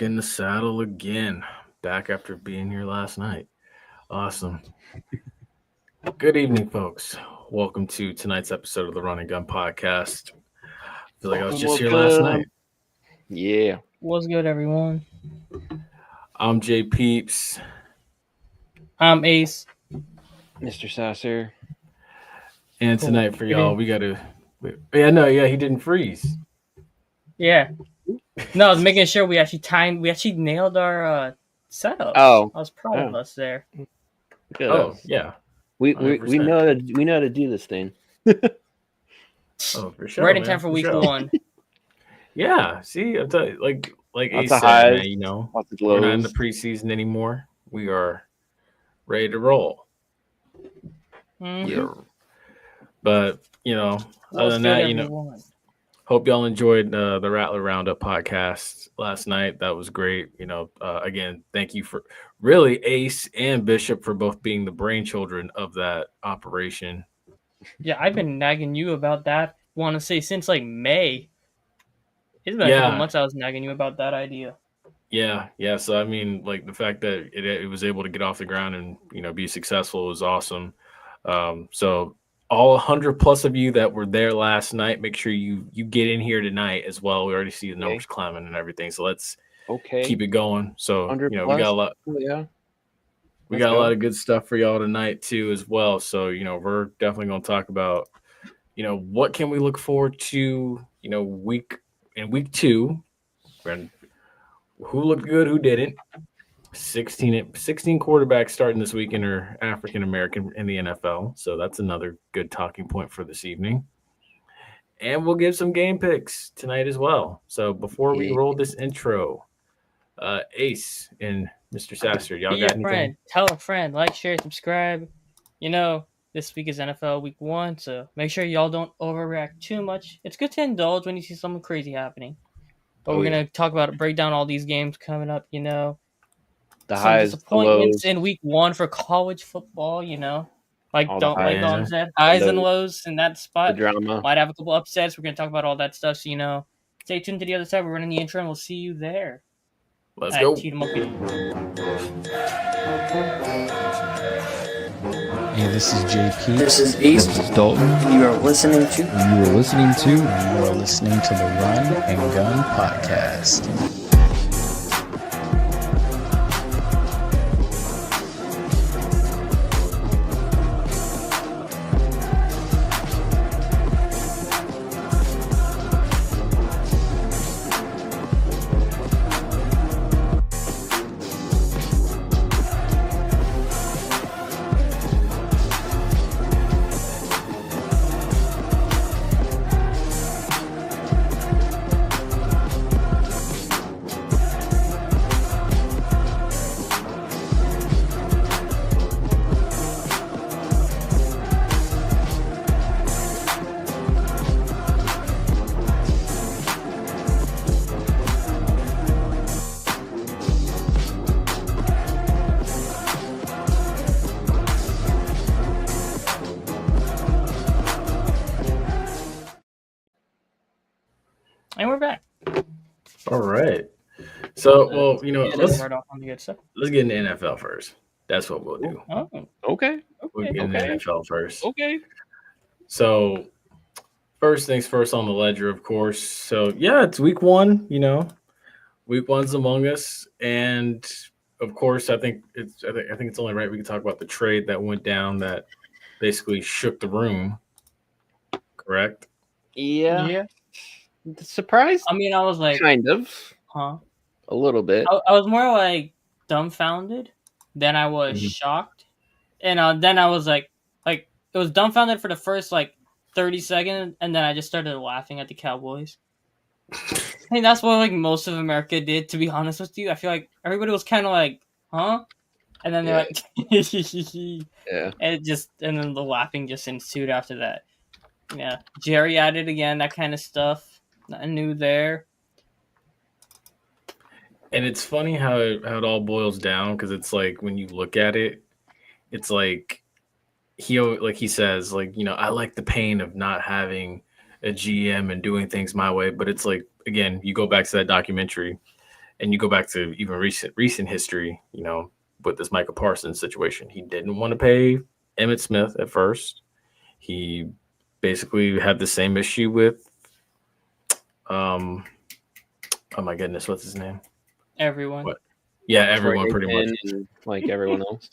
In the saddle again. Back after being here last night. Awesome. Good evening, folks. Welcome to tonight's episode of the Run and Gun Podcast. I feel like I was just here last night. Yeah. What's good, everyone? I'm Jay Peeps. I'm Ace. Mr. Sasser. And tonight for y'all, we got to. He didn't freeze. Yeah. No, I was making sure we actually nailed our setup. Oh. I was proud of us there. Good. Oh, yeah. We know how to do this thing. Oh, for sure. Right in time for week one. Yeah. See, I'm telling you, like Lots Ace of said, highs, man, you know, lots of we're not in the lows. preseason anymore. We are ready to roll. Mm-hmm. But, you know, other than that, you know, hope y'all enjoyed the Rattler Roundup podcast last night. That was great. You know, again, thank you for really Ace and Bishop for both being the brainchildren of that operation. Yeah, I've been nagging you about that. Want to say since like May. It's been a couple months I was nagging you about that idea. Yeah. So I mean, like the fact that it was able to get off the ground and be successful was awesome. So all 100 plus of you that were there last night, make sure you get in here tonight as well. We already see the numbers climbing and everything, so let's keep it going. So we got a lot. Yeah, we got a lot of good stuff for y'all tonight too, as well. So we're definitely going to talk about what can we look forward to week 2, and who looked good, who didn't. 16 quarterbacks starting this weekend are African American in the NFL, so that's another good talking point for this evening. And we'll give some game picks tonight as well. So before we roll this intro, Ace and Mr. Sasser, y'all got anything? Friend, tell a friend, like, share, subscribe. This week is NFL week 1, so make sure y'all don't overreact too much. It's good to indulge when you see something crazy happening. But we're gonna talk about break down all these games coming up. The some highs, disappointments the lows. in week 1 for college football. Like Don said, highs and lows in that spot. The drama might have a couple upsets. We're gonna talk about all that stuff. So stay tuned to the other side. We're running the intro, and we'll see you there. Let's go. Hey, this is JP. This is Ace. This is Dalton. You are listening to. The Run and Gun Podcast. And we're back. All right. So, let's start off on the good stuff. Let's get into NFL first. That's what we'll do. Oh, okay. We'll get into NFL first. Okay. So, first things first on the ledger, of course. So, yeah, it's week 1. Week 1's among us, and of course, I think it's only right we can talk about the trade that went down that basically shook the room. Correct? Yeah. Surprised? I mean, I was like, kind of. Huh? A little bit. I was more like dumbfounded. Then I was shocked, and then I was like it was dumbfounded for the first 30 seconds, and then I just started laughing at the Cowboys. I think that's what most of America did. To be honest with you, I feel like everybody was kind of like, huh? And then they're like, yeah. And then the laughing just ensued after that. Yeah, Jerry added again, that kind of stuff. Nothing new there. And it's funny how it all boils down, because it's like when you look at it, it's like he says, I like the pain of not having a GM and doing things my way. But it's like, again, you go back to that documentary, And you go back to even recent history, with this Michael Parsons situation. He didn't want to pay Emmitt Smith at first. He basically had the same issue with, oh my goodness, what's his name? Everyone. What? Yeah, everyone pretty much. And, like everyone else.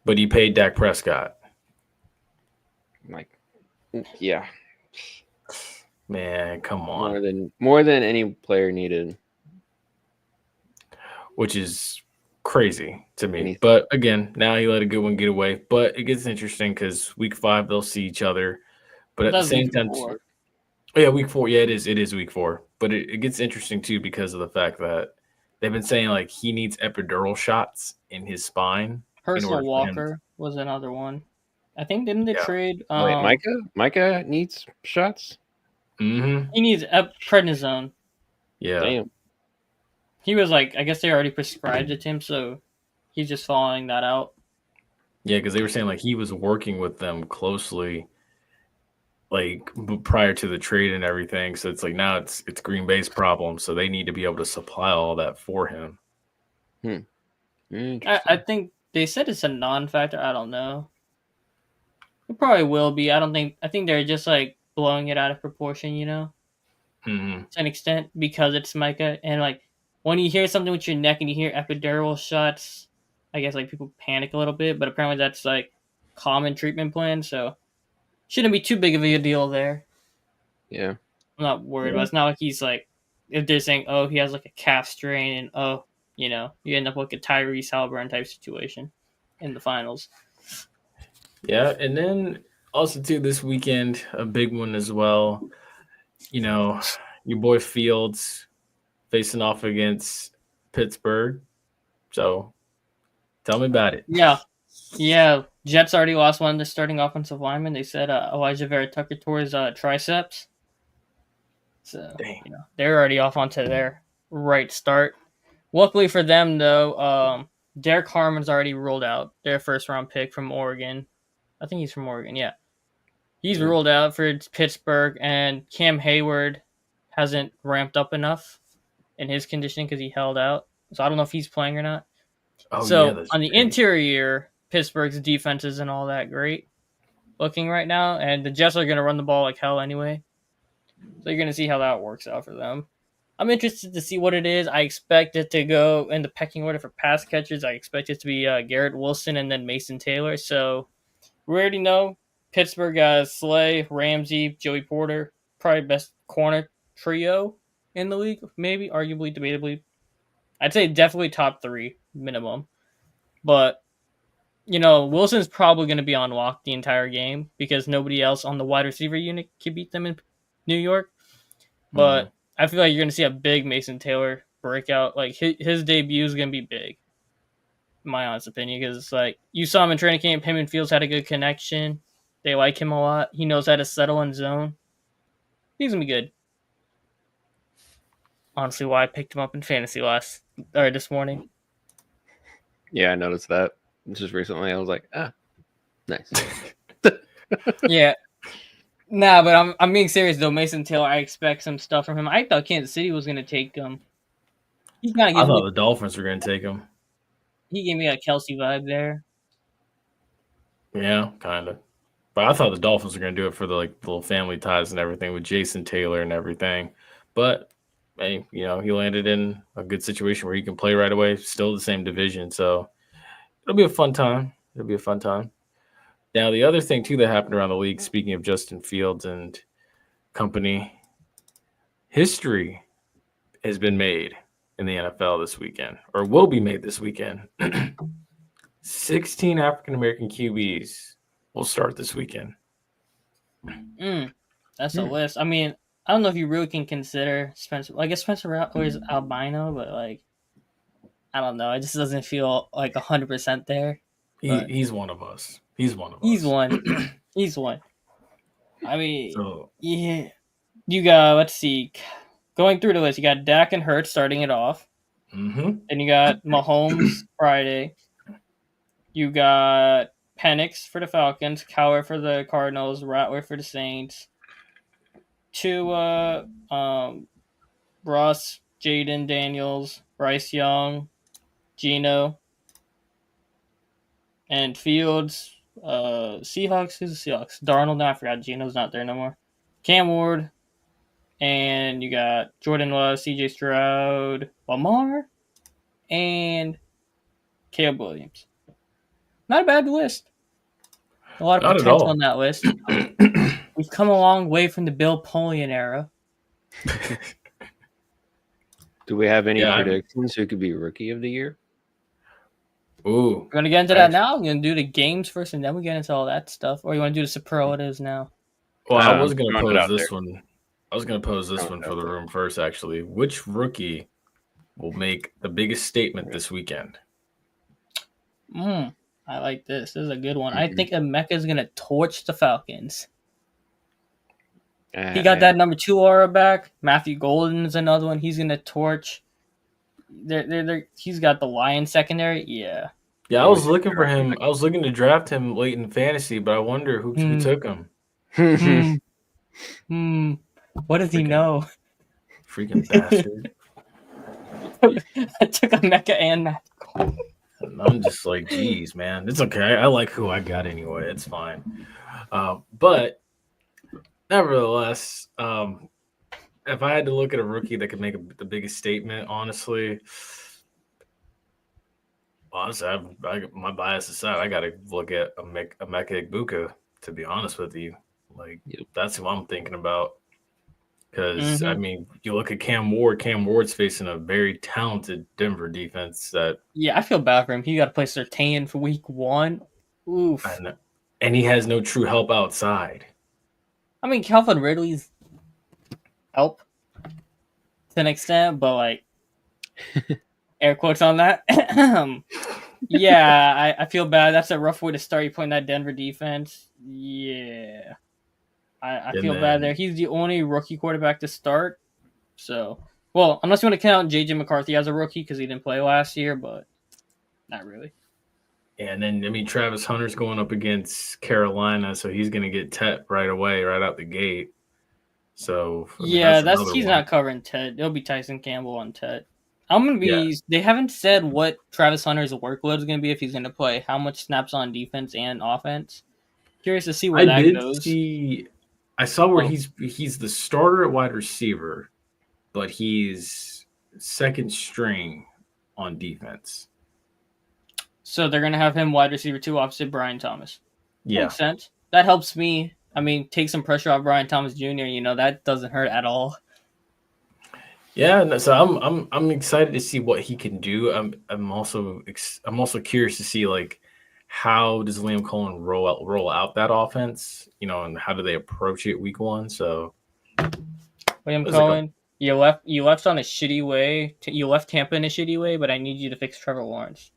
But he paid Dak Prescott. Like, yeah. Man, come on. More than any player needed. Which is crazy to me. Anything. But again, now he let a good one get away. But it gets interesting because week 5 they'll see each other. But at the same time, week 4. Yeah, it is week 4. But it gets interesting too because of the fact that they've been saying like he needs epidural shots in his spine. Personal Walker was another one. I think didn't they trade? Wait, Micah needs shots. Mm-hmm. He needs prednisone. Yeah. Damn. He was like, I guess they already prescribed it to him, so he's just following that out. Yeah, because they were saying like he was working with them closely, like prior to the trade and everything. So it's like now it's Green Bay's problem, so they need to be able to supply all that for him. I think they said it's a non-factor. I don't know. It probably will be. I think they're just like blowing it out of proportion, to an extent because it's Micah. And like when you hear something with your neck and you hear epidural shots, I guess like people panic a little bit. But apparently that's like common treatment plan, so shouldn't be too big of a deal there. Yeah, I'm not worried. But it's not like he's like if they're saying, oh, he has like a calf strain and you end up like a Tyrese Halliburton type situation in the finals. Yeah, and then also too this weekend, a big one as well. Your boy Fields facing off against Pittsburgh. So tell me about it. Yeah. Jets already lost one of their starting offensive linemen. They said Elijah Vera Tucker tore his triceps. So they're already off onto their right start. Luckily for them, though, Derek Harmon's already ruled out, their first-round pick from Oregon. I think he's from Oregon, yeah. He's ruled out for Pittsburgh, and Cam Hayward hasn't ramped up enough in his conditioning because he held out. So I don't know if he's playing or not. On the interior, Pittsburgh's defense isn't all that great looking right now, and the Jets are going to run the ball like hell anyway. So you're going to see how that works out for them. I'm interested to see what it is. I expect it to go in the pecking order for pass catchers. I expect it to be Garrett Wilson and then Mason Taylor. So we already know Pittsburgh has Slay, Ramsey, Joey Porter, probably best corner trio in the league, maybe, arguably, debatably. I'd say definitely top 3 minimum. But, Wilson's probably going to be on lock the entire game because nobody else on the wide receiver unit can beat them in New York. But I feel like you're going to see a big Mason Taylor breakout. Like, his debut is going to be big, in my honest opinion, because it's like you saw him in training camp. Him and Fields had a good connection. They like him a lot. He knows how to settle in zone. He's going to be good. Honestly, why I picked him up in fantasy this morning. Yeah, I noticed that just recently. I was like, nice. Yeah. Nah, but I'm being serious though. Mason Taylor, I expect some stuff from him. I thought Kansas City was going to take him. I thought the Dolphins were going to take him. He gave me a Kelsey vibe there. Yeah, kind of. But I thought the Dolphins were going to do it for the little family ties and everything with Jason Taylor and everything. But hey, he landed in a good situation where he can play right away. Still the same division, so it'll be a fun time. Now, the other thing too that happened around the league, speaking of Justin Fields and company, history has been made in the NFL this weekend, or will be made this weekend. 16 African American QBs will start this weekend. That's a list. I mean, I don't know if you really can consider Spencer. I guess Spencer Rattler is albino, but I don't know. It just doesn't feel like 100% there. He's one of us. He's one. He's one. I mean, yeah. You got, let's see. Going through the list, you got Dak and Hurts starting it off. Mm-hmm. Then you got Mahomes Friday. You got Penix for the Falcons, Cowher for the Cardinals, Rattler for the Saints. Tua, Ross, Jaden Daniels, Bryce Young, Geno, and Fields. Seahawks. Who's the Seahawks? Darnold. No, I forgot. Geno's not there no more. Cam Ward. And you got Jordan Love, CJ Stroud, Lamar, and Caleb Williams. Not a bad list. A lot of Not at potential all. on that list. We've come a long way from the Bill Polian era. Do we have any Yeah, predictions who could be rookie of the year? Ooh. We're gonna get into that now. We're gonna do the games first, and then we get into all that stuff. Or you want to do the superlatives now? Well, I was going to throwing it pose out this there. one. I was going to pose this one for the room first, actually. Which rookie will make the biggest statement this weekend? I like this. This is a good one. I think Emeka is gonna torch the Falcons. He got that number 2 aura back. Matthew Golden is another one. He's gonna torch. He's got the Lions secondary. Yeah. Yeah, I was looking for him. I was looking to draft him late in fantasy, but I wonder who took him. What does he know? Freaking bastard. I took Emeka and Matthew Golden. I'm just like, geez, man. It's okay. I like who I got anyway. It's fine. But nevertheless, if I had to look at a rookie that could make the biggest statement, honestly, my bias aside, I got to look at Emeka Egbuka, to be honest with you. Like, that's who I'm thinking about. Because, I mean, you look at Cam Ward. Cam Ward's facing a very talented Denver defense that... Yeah, I feel bad for him. He got to play Surtain for week 1. Oof. And he has no true help outside. I mean, Calvin Ridley's help to an extent, but, like, air quotes on that. Yeah, I feel bad. That's a rough way to start. You playing that Denver defense. Yeah. I feel bad there. He's the only rookie quarterback to start. So, well, unless you want to count J.J. McCarthy as a rookie because he didn't play last year, but not really. And then, I mean, Travis Hunter's going up against Carolina, so he's going to get Tet right away, right out the gate. So, I mean, he's not covering Tet. It'll be Tyson Campbell on Tet. I'm going to be They haven't said what Travis Hunter's workload is going to be if he's going to play, how much snaps on defense and offense. Curious to see where that goes. I saw where he's the starter at wide receiver, but he's second string on defense. So they're going to have him wide receiver 2 opposite Brian Thomas. Yeah. Makes sense. That helps me. I mean, take some pressure off Brian Thomas Jr. You know, that doesn't hurt at all. Yeah, so I'm excited to see what he can do. I'm also curious to see, like, how does Liam Cohen roll out that offense, you know, and how do they approach it week 1? So, Liam Cohen, you left on a shitty way. You left Tampa in a shitty way, but I need you to fix Trevor Lawrence.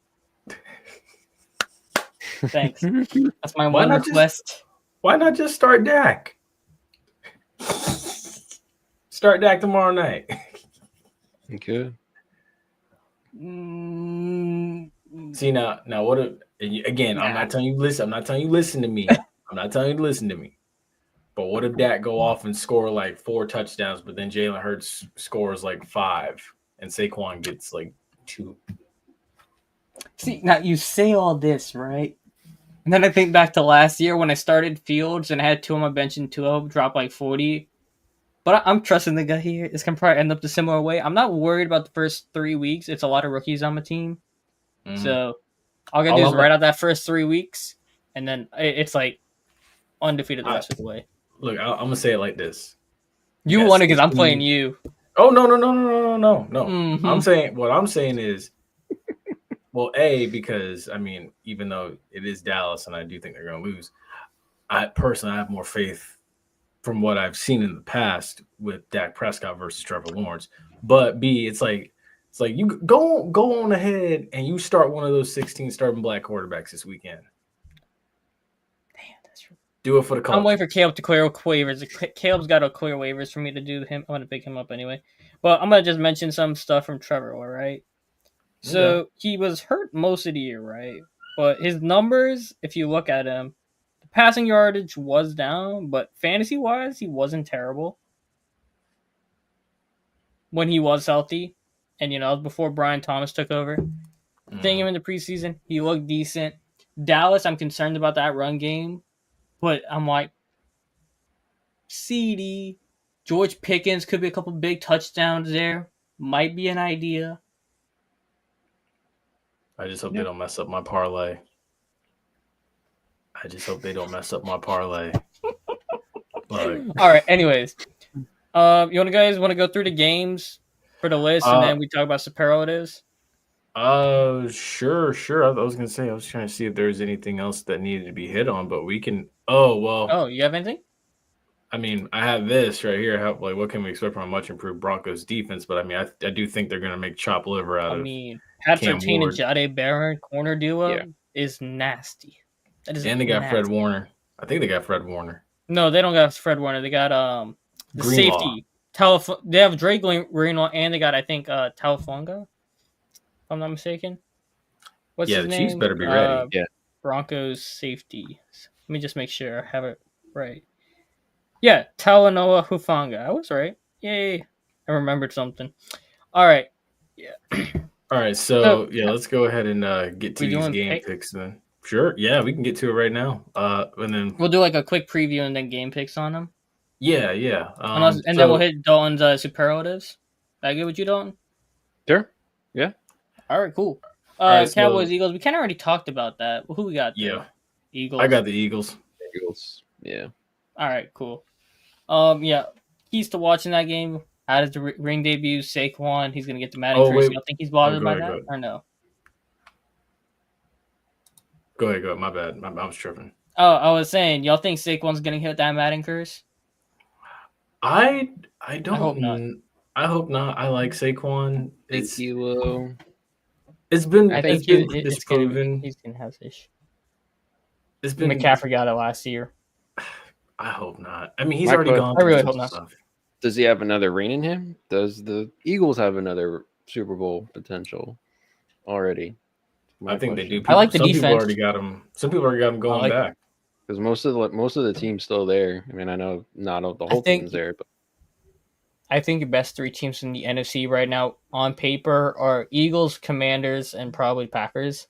Thanks. That's my one request. Why not just start Dak? Start Dak tomorrow night. You could. See now what? Again, I'm not telling you listen. I'm not telling you listen to me. I'm not telling you to listen to me. But what if Dak go off and score like 4 touchdowns, but then Jalen Hurts scores like 5, and Saquon gets like 2? See, now you say all this, right? And then I think back to last year when I started Fields and I had 2 on my bench and 2 of them drop like 40. But I'm trusting the guy here. It's going to probably end up the similar way. I'm not worried about the first 3 weeks. It's a lot of rookies on my team. So all I got to do is write out that first 3 weeks, and then it's like undefeated the rest of the way. Look, I'm going to say it like this. You won it because I'm playing you. Oh, no. I'm saying, what I'm saying is, well, because, I mean, even though it is Dallas and I do think they're going to lose, I personally have more faith from what I've seen in the past with Dak Prescott versus Trevor Lawrence. But B, it's like you go on ahead and you start one of those 16 starting black quarterbacks this weekend. Damn, that's true. Do it for the culture. I'm waiting for Caleb to clear waivers. Caleb's got to clear waivers for me to do him. I'm going to pick him up anyway. But I'm going to just mention some stuff from Trevor, all right? So he was hurt most of the year, right? But his numbers, if you look at him, the passing yardage was down, but fantasy-wise, he wasn't terrible when he was healthy. and that was before Brian Thomas took over. Seeing him in the preseason, he looked decent. Dallas, I'm concerned about that run game, but I'm like, CD, George Pickens could be a couple big touchdowns there. Might be an idea. I just hope they don't mess up my parlay. Like, all right. Anyways, you guys want to go through the games for the list, and then we talk about superlatives? Sure. I was gonna say I was trying to see if there was anything else that needed to be hit on, but we can. Oh well. Oh, you have anything? I mean, I have this right here. What can we expect from a much improved Broncos defense? But I mean, I do think they're gonna make chopped liver out of. I mean, Pat Cam Surtain and Ward. Jade Barron corner duo is nasty. That is And they got nasty. Fred Warner. I think they got Fred Warner. No, they don't got Fred Warner. They got the Greenlaw. safety. They have Drake Greenlaw, and they got, I think, Talafonga, if I'm not mistaken. What's his the name? Chiefs better be ready. Broncos safety. Let me just make sure I have it right. Yeah, Talanoa Hufanga. I was right. Yay. I remembered something. All right. Yeah. All right, so let's go ahead and get to We these doing game pick? picks then. Sure, yeah, we can get to it right now. And then We'll do like a quick preview and then game picks on them. yeah. And then we'll hit Dalton's superlatives. That good with you, Dalton? Sure. Yeah. All right, cool. right, so- Cowboys, Eagles. We kind of already talked about that. Who we got there? Yeah. Eagles. I got the Eagles. Eagles. Yeah. All right, cool. Keys to watching that game. How does the ring debut? Saquon. He's gonna get the Madden curse. wait. You think he's bothered Go by ahead, that go ahead. or no? Go ahead. My bad. I was tripping. Oh, I was saying, y'all think Saquon's gonna hit that Madden curse? I don't. I hope not. I hope not. I like Saquon. It's Kilo. It's been. I think it's proven. he's gonna have this. It's been. McCaffrey got it last year. I hope not. I mean, he's My already question- gone. I through really some hope not. stuff. Does he have another ring in him? Does the Eagles have another Super Bowl potential already? I think they do. I like the some defense. People already got him. Some people already got him going back. Because most of the team's still there. I mean, I know not all the whole think- team's there, but I think the best three teams in the NFC right now on paper are Eagles, Commanders, and probably Packers.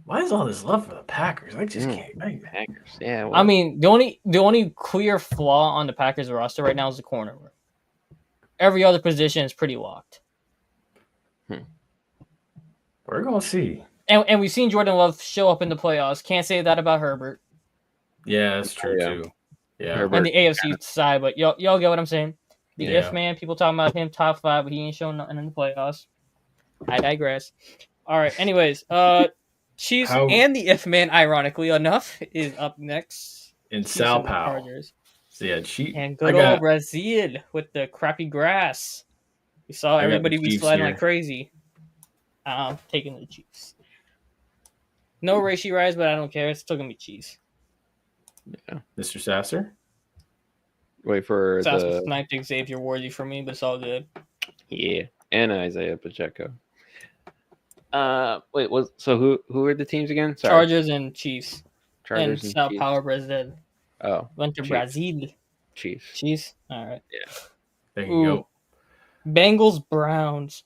Why is all this love for the Packers? I just can't. Packers. Yeah. Well, I mean, the only clear flaw on the Packers roster right now is the corner room. Every other position is pretty locked. We're gonna see. And we've seen Jordan Love show up in the playoffs. Can't say that about Herbert Yeah, that's true Yeah. too. Yeah. Herbert. on the AFC side, but y'all get what I'm saying. The Yeah. if man, people talking about him top 5, but he ain't showing nothing in the playoffs. I digress. All right. Anyways, Chiefs and the if man, ironically enough, is up next. In Chiefs Sao and the Paulo. Chargers. So yeah, Chiefs. And good old Brazil with the crappy grass. We saw I got everybody the be Chiefs sliding here. like crazy. I'm taking the Chiefs. No Reishi Rise, but I don't care. It's still gonna be Chiefs. Mr. Sasser. wait for Sasha the sniped Xavier Worthy for me, but it's all good. and Isaiah Pacheco. Who are the teams again? Sorry. Chargers and Chiefs. Chargers and Sao Chiefs. Paulo, Brazil. Oh, Went to Chiefs. Brazil. Chiefs. Chiefs. All right. There you go. Bengals, Browns.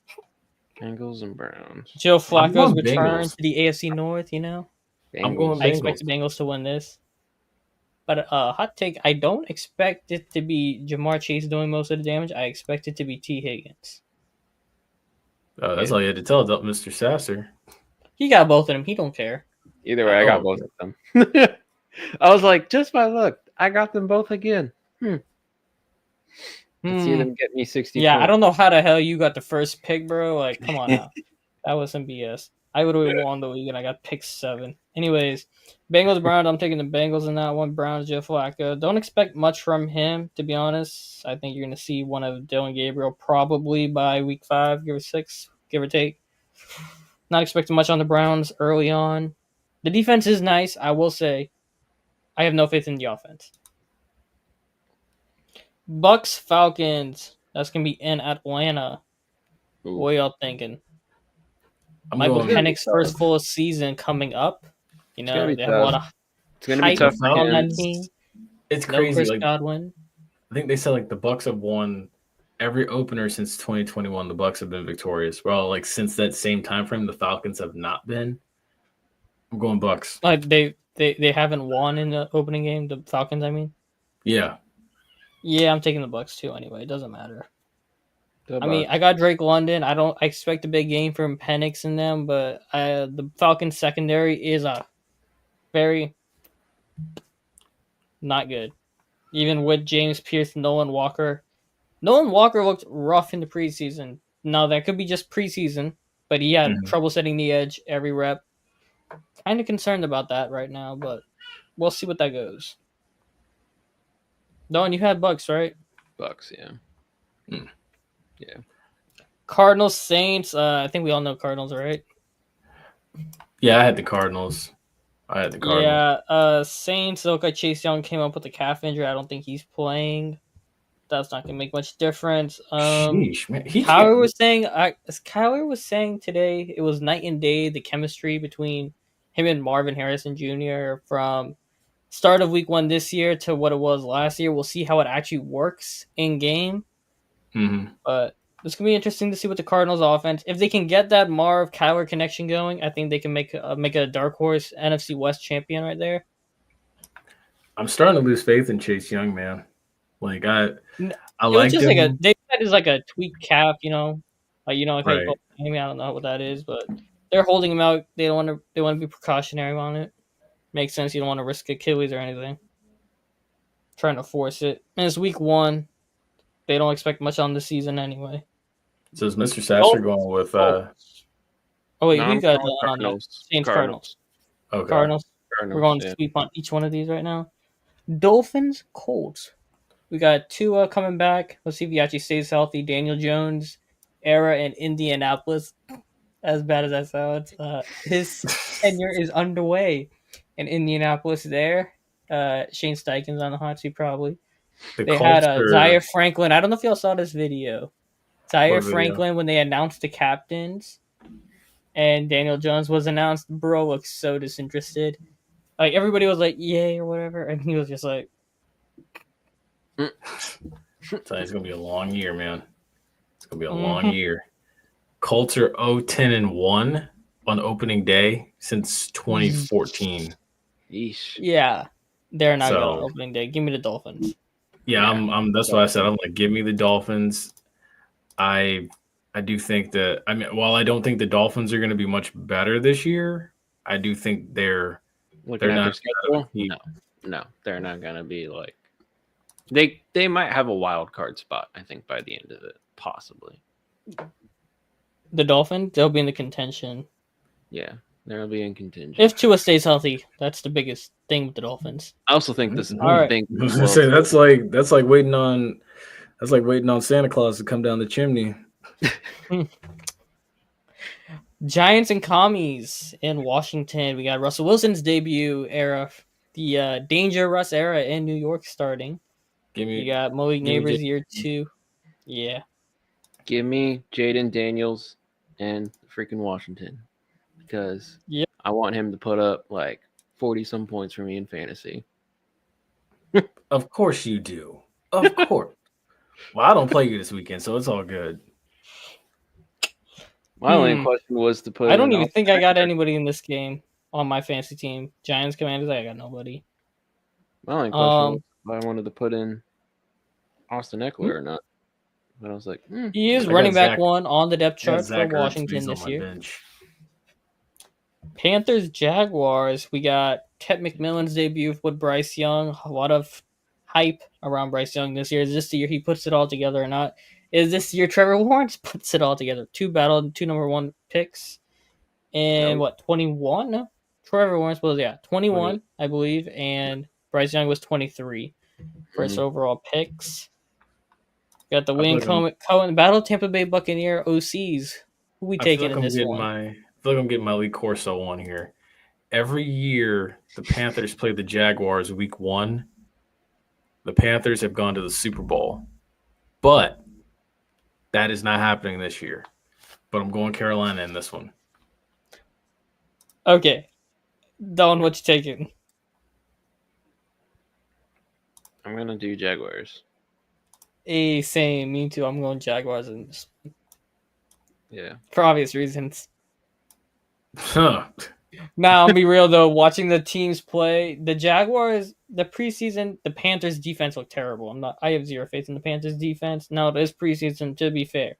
Bengals and Browns. Joe I'm Flacco's going return Bengals. to the AFC North, I'm going I Bengals. expect the Bengals to win this. But hot take, I don't expect it to be Jamar Chase doing most of the damage. I expect it to be T. Higgins. Oh, that's all you had to tell Mr. Sasser. He got both of them. He don't care. Either way, I got both of them. I was like, just by luck, I got them both again. Let's see them get me 60 Yeah, points. I don't know how the hell you got the first pick, bro. Like, come on now. That was some BS. I literally won the league and I got pick 7. Anyways, Bengals, Browns. I'm taking the Bengals in that one. Browns, Joe Flacco. Don't expect much from him, to be honest. I think you're going to see one of Dylan Gabriel probably by week 5, give or 6, give or take. Not expecting much on the Browns early on. The defense is nice, I will say. I have no faith in the offense. Bucks, Falcons. That's going to be in Atlanta. Ooh. What y'all thinking? I'm Michael going- Penix's first full season coming up. You gonna know, be they have a lot of It's going to be hype tough on for that him. team. It's No crazy. Chris Like, Godwin. I think they said like the Bucks have won every opener since 2021, the Bucks have been victorious. Well, like since that same time frame, the Falcons have not been. I'm going Bucks. Like they haven't won in the opening game. The Falcons, I mean. Yeah. Yeah, I'm taking the Bucks too. Anyway, it doesn't matter. The I mean, Bucks. I got Drake London. I expect a big game from Penix in them, but the Falcons secondary is a very not good. Even with James Pierce, Nolan Walker. Nolan Walker looked rough in the preseason. Now that could be just preseason, but he had Mhm. trouble setting the edge every rep. Kind of concerned about that right now, but we'll see what that goes. Don, you had Bucks, right? Bucks, yeah. Hmm. Yeah. Cardinals, Saints. I think we all know Cardinals, right? Yeah, I had the Cardinals. Yeah, Saints. Look like Chase Young came up with a calf injury. I don't think he's playing. That's not gonna make much difference. Sheesh, man. Kyler was saying, as Kyler was saying today, it was night and day the chemistry between him and Marvin Harrison Jr. from start of week 1 this year to what it was last year. We'll see how it actually works in game, Mm-hmm. but it's gonna be interesting to see what the Cardinals offense. If they can get that Marv Kyler connection going, I think they can make a dark horse NFC West champion right there. I'm starting to lose faith in Chase Young, man. Like I It was liked just like him. they said it's like a tweaked calf, like how you Right. call it. I mean, I don't know what that is, but they're holding him out. They don't want to. They want to be precautionary on it. Makes sense. You don't want to risk Achilles or anything. Trying to force it, and it's week 1. They don't expect much on the season anyway. So is Mr. Sasser going with Oh wait, No, who you I'm got going on that? Cardinals. Saints, Cardinals. okay. Cardinals. We're going to yeah. sweep on each one of these right now. Dolphins, Colts. We got Tua coming back. Let's see if he actually stays healthy. Daniel Jones era in Indianapolis. As bad as that sounds, his tenure is underway in Indianapolis. There, Shane Steichen's on the hot seat probably. The They Colts had are Zaire Franklin. I don't know if y'all saw this video. Zaire what video? Franklin when they announced the captains, and Daniel Jones was announced. Bro looks so disinterested. Like everybody was like, "Yay" or whatever, and he was just like, So it's gonna be a long year, man. It's gonna be a long year. Colts are 0-10-1 on opening day since 2014. Yeesh. "Yeah, they're not So- going on opening day. Give me the Dolphins." Yeah, I'm that's what I said. I'm like, give me the Dolphins. I do think that while I don't think the Dolphins are gonna be much better this year, I do think they're Looking at their not schedule, he- no, they're not gonna be like they might have a wild card spot. I think by the end of it, possibly. The Dolphins, they'll be in the contention. Yeah, they'll be in contention. If Tua stays healthy, that's the biggest thing with the Dolphins. I also think this. All right. Think I was gonna say that's like waiting on Santa Claus to come down the chimney. Giants and Commies in Washington. We got Russell Wilson's debut era, the Danger Russ era in New York starting. Give me You got Malik give me Neighbors J- year 2. Yeah. give me Jaden Daniels and freaking Washington because Yep. I want him to put up like 40 some points for me in fantasy. Of course you do. Of course. Well, I don't play you this weekend, so it's all good. My only question was to put. I don't in even think I Austin got Eckler. anybody in this game on my fantasy team. Giants, Commanders, I got nobody. My only question was if I wanted to put in Austin Eckler or not. But I was like, He is I got running back Zach- 1 on the depth I got chart for Zach Ertz, but Washington he's on this my year. bench. Panthers, Jaguars. We got Ted McMillan's debut with Bryce Young. A lot of hype around Bryce Young this year. Is this the year he puts it all together or not? Is this the year Trevor Lawrence puts it all together? 2 number 1 picks. And Nope. 21? No. Trevor Lawrence was, 21, I believe. And Bryce Young was 23. First overall picks. Got the Wayne Cohen Battle Tampa Bay Buccaneer OCs. Who we taking in this one? I feel like I'm getting my Lee Corso on here. Every year the Panthers play the Jaguars week 1. The Panthers have gone to the Super Bowl. But that is not happening this year. But I'm going Carolina in this one. Okay. Don, what you taking? I'm gonna do Jaguars. Same. Me too. I'm going Jaguars in this Yeah. for obvious reasons. Huh. Now, I'll be real though. Watching the teams play, the Jaguars, the preseason, the Panthers' defense looked terrible. I have zero faith in the Panthers' defense. Now, it is preseason, to be fair.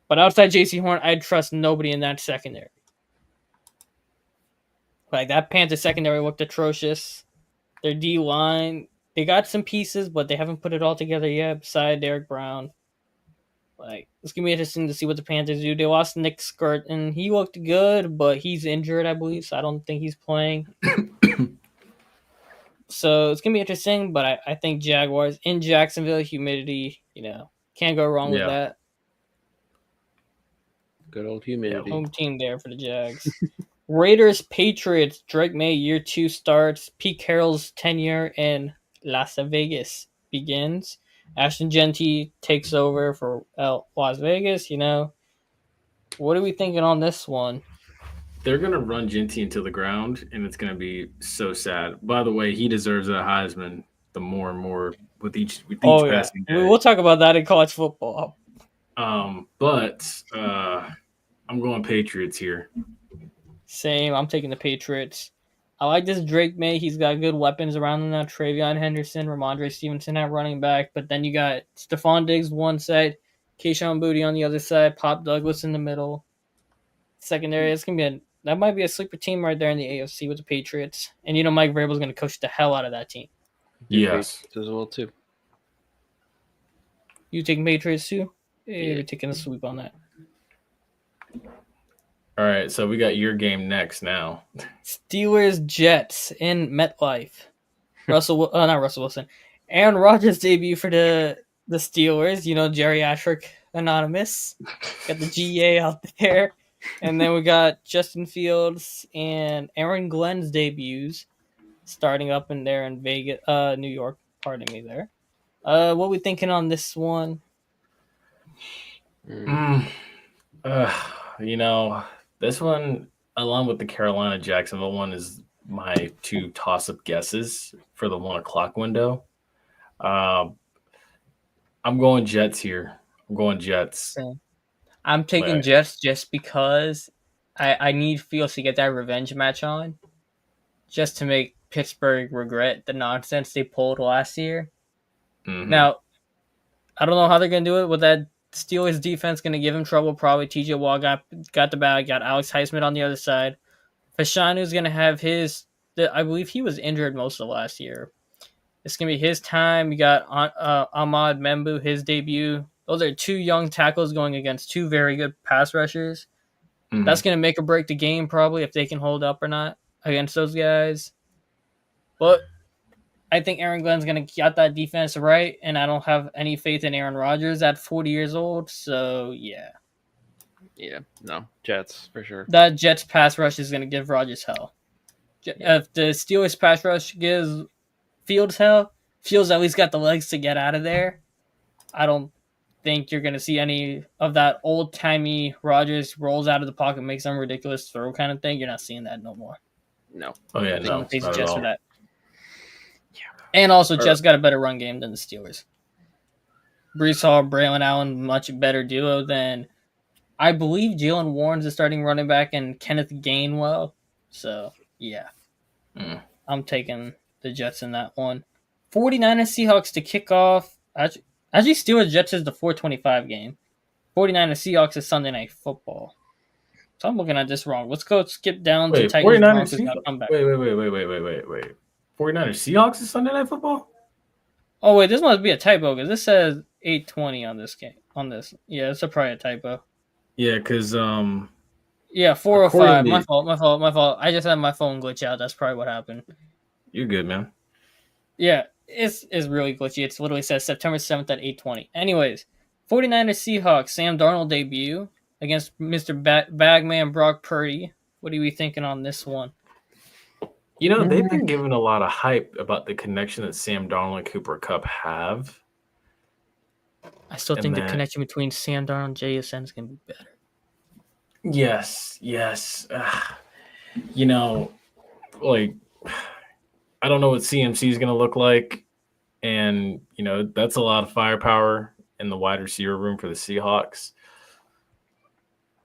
But outside J.C. Horn, I'd trust nobody in that secondary. Like, that Panthers secondary looked atrocious. Their D line, they got some pieces, but they haven't put it all together yet. Beside Derek Brown, like, it's gonna be interesting to see what the Panthers do. They lost Nick Skirt, and he looked good, but he's injured, I believe, so I don't think he's playing. So it's gonna be interesting, but I think Jaguars in Jacksonville, humidity, can't go wrong with that. Good old humidity. Home team there for the Jags. Raiders, Patriots, Drake May, year 2 starts. Pete Carroll's tenure in Las Vegas begins. Ashton Genty takes over for Las Vegas, What are we thinking on this one? They're going to run Genty into the ground, and it's going to be so sad. By the way, he deserves a Heisman the more and more with each passing day. We'll talk about that in college football. But I'm going Patriots here. Same. I'm taking the Patriots. I like this Drake May. He's got good weapons around him now. Travion Henderson, Ramondre Stevenson at running back. But then you got Stephon Diggs one side, Keyshawn Booty on the other side, Pop Douglas in the middle. Secondary, that might be a sleeper team right there in the AFC with the Patriots. And Mike Vrabel's going to coach the hell out of that team. Yes. As well, too. You taking Patriots too? Yeah, we're taking a sweep on that. All right, so we got your game next now. Steelers Jets in MetLife. Not Russell Wilson. Aaron Rodgers debut for the Steelers. Geriatric Anonymous. Got the GA out there. And then we got Justin Fields and Aaron Glenn's debuts starting up in there in Vegas, New York. Pardon me there. What we thinking on this one? This one, along with the Carolina Jacksonville one, is my 2 toss-up guesses for the 1 o'clock window. I'm going Jets here. I'm going Jets. I'm taking Jets just because I need Fields to get that revenge match on, just to make Pittsburgh regret the nonsense they pulled last year. Mm-hmm. Now, I don't know how they're going to do it with that Steelers defense. Going to give him trouble. Probably TJ Watt got the bag. Got Alex Highsmith on the other side. Fashanu's going to have I believe he was injured most of last year. It's going to be his time. You got Ahmad Membu, his debut. Those are 2 young tackles going against 2 very good pass rushers. Mm-hmm. That's going to make or break the game probably if they can hold up or not against those guys. But I think Aaron Glenn's going to get that defense right, and I don't have any faith in Aaron Rodgers at 40 years old, so yeah. Yeah, no, Jets for sure. That Jets pass rush is going to give Rodgers hell. If the Steelers pass rush gives Fields hell, Fields at least got the legs to get out of there. I don't think you're going to see any of that old-timey Rodgers rolls out of the pocket, makes some ridiculous throw kind of thing. You're not seeing that no more. No. Oh, yeah, no. Face Jets for that. Yeah. And also, Jets got a better run game than the Steelers. Breece Hall, Braylon Allen, much better duo than, I believe, Jalen Warren's the starting running back and Kenneth Gainwell. So, yeah. I'm taking the Jets in that one. 49ers Seahawks to kick off. Actually, Steelers Jets is the 4:25 game. 49ers Seahawks is Sunday Night Football. So I'm looking at this wrong. Let's go skip down to Titans Broncos. Wait. 49ers Seahawks is Sunday Night Football? Oh wait, this must be a typo because this says 8:20 on this game. Yeah, it's probably a typo. Yeah, because 4:05. My fault. I just had my phone glitch out. That's probably what happened. You're good, man. Yeah, it's really glitchy. It literally says September 7th at 8:20. Anyways, 49ers Seahawks, Sam Darnold debut against Mr. Bagman Brock Purdy. What are we thinking on this one? They've been giving a lot of hype about the connection that Sam Darnold and Cooper Kupp have. I still think the connection between Sam Darnold and JSN is going to be better. Yes. I don't know what CMC is going to look like. and that's a lot of firepower in the wide receiver room for the Seahawks.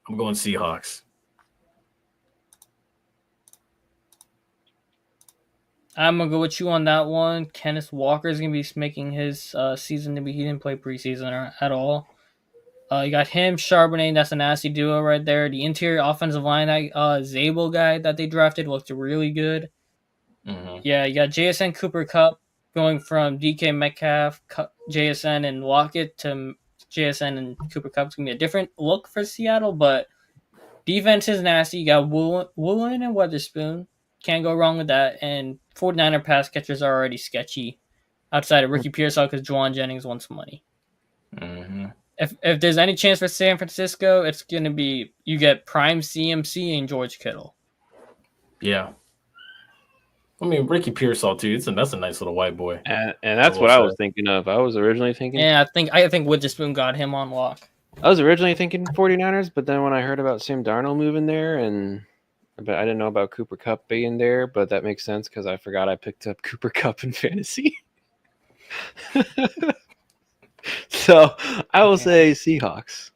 I'm going Seahawks. I'm gonna go with you on that one. Kenneth Walker is gonna be making his season debut. He didn't play preseason at all. You got him, Charbonnet. That's a nasty duo right there. The interior offensive line, that Zabel guy that they drafted looked really good. Mm-hmm. Yeah, you got JSN Cooper Cup going from DK Metcalf, JSN and Lockett to JSN and Cooper Cup. It's gonna be a different look for Seattle, but defense is nasty. You got Woolen and Weatherspoon. Can't go wrong with that. And 49er pass catchers are already sketchy outside of Ricky Pearsall because Juwan Jennings wants money. Mm-hmm. If there's any chance for San Francisco, it's going to be you get prime CMC and George Kittle. Yeah. I mean, Ricky Pearsall, too. That's a nice little white boy. And that's what I was thinking of. I was originally thinking. Yeah, I think Witherspoon got him on lock. I was originally thinking 49ers, but then when I heard about Sam Darnold moving there, but I didn't know about Cooper Kupp being there, but that makes sense because I forgot I picked up Cooper Kupp in fantasy. So I will say Seahawks.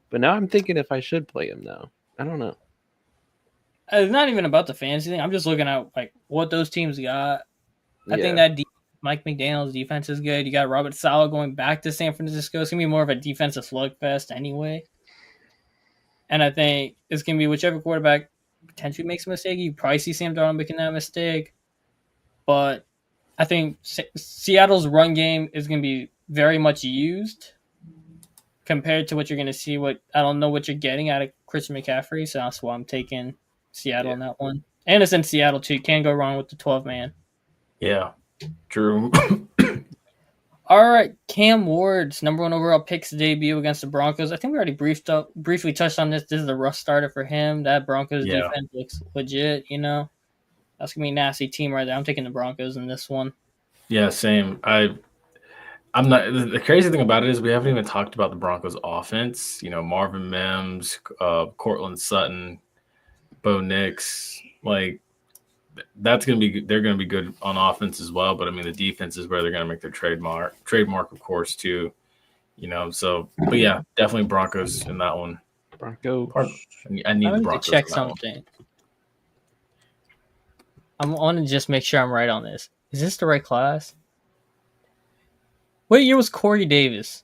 But now I'm thinking if I should play him now. I don't know. It's not even about the fantasy thing. I'm just looking at like what those teams got. I think that Mike McDaniel's defense is good. You got Robert Saleh going back to San Francisco. It's going to be more of a defensive slugfest anyway. And I think it's going to be whichever quarterback potentially makes a mistake. You probably see Sam Darnold making that mistake. But I think Seattle's run game is going to be very much used compared to what you're going to see. I don't know what you're getting out of Christian McCaffrey, so that's why I'm taking Seattle on that one. And it's in Seattle, too. You can't go wrong with the 12-man. Yeah, true. All right, Cam Ward's number 1 overall picks debut against the Broncos. I think we already briefly touched on this. This is a rough starter for him. That Broncos defense looks legit, That's going to be a nasty team right there. I'm taking the Broncos in this one. Yeah, same. I'm not. The crazy thing about it is we haven't even talked about the Broncos offense. Marvin Mims, Cortland Sutton, Bo Nix. Like, they're going to be good on offense as well. But I mean, the defense is where they're going to make their trademark, of course, too. So, but yeah, definitely Broncos in that one. Broncos. I need the Broncos to check something. I want to just make sure I'm right on this. Is this the right class? What year was Corey Davis?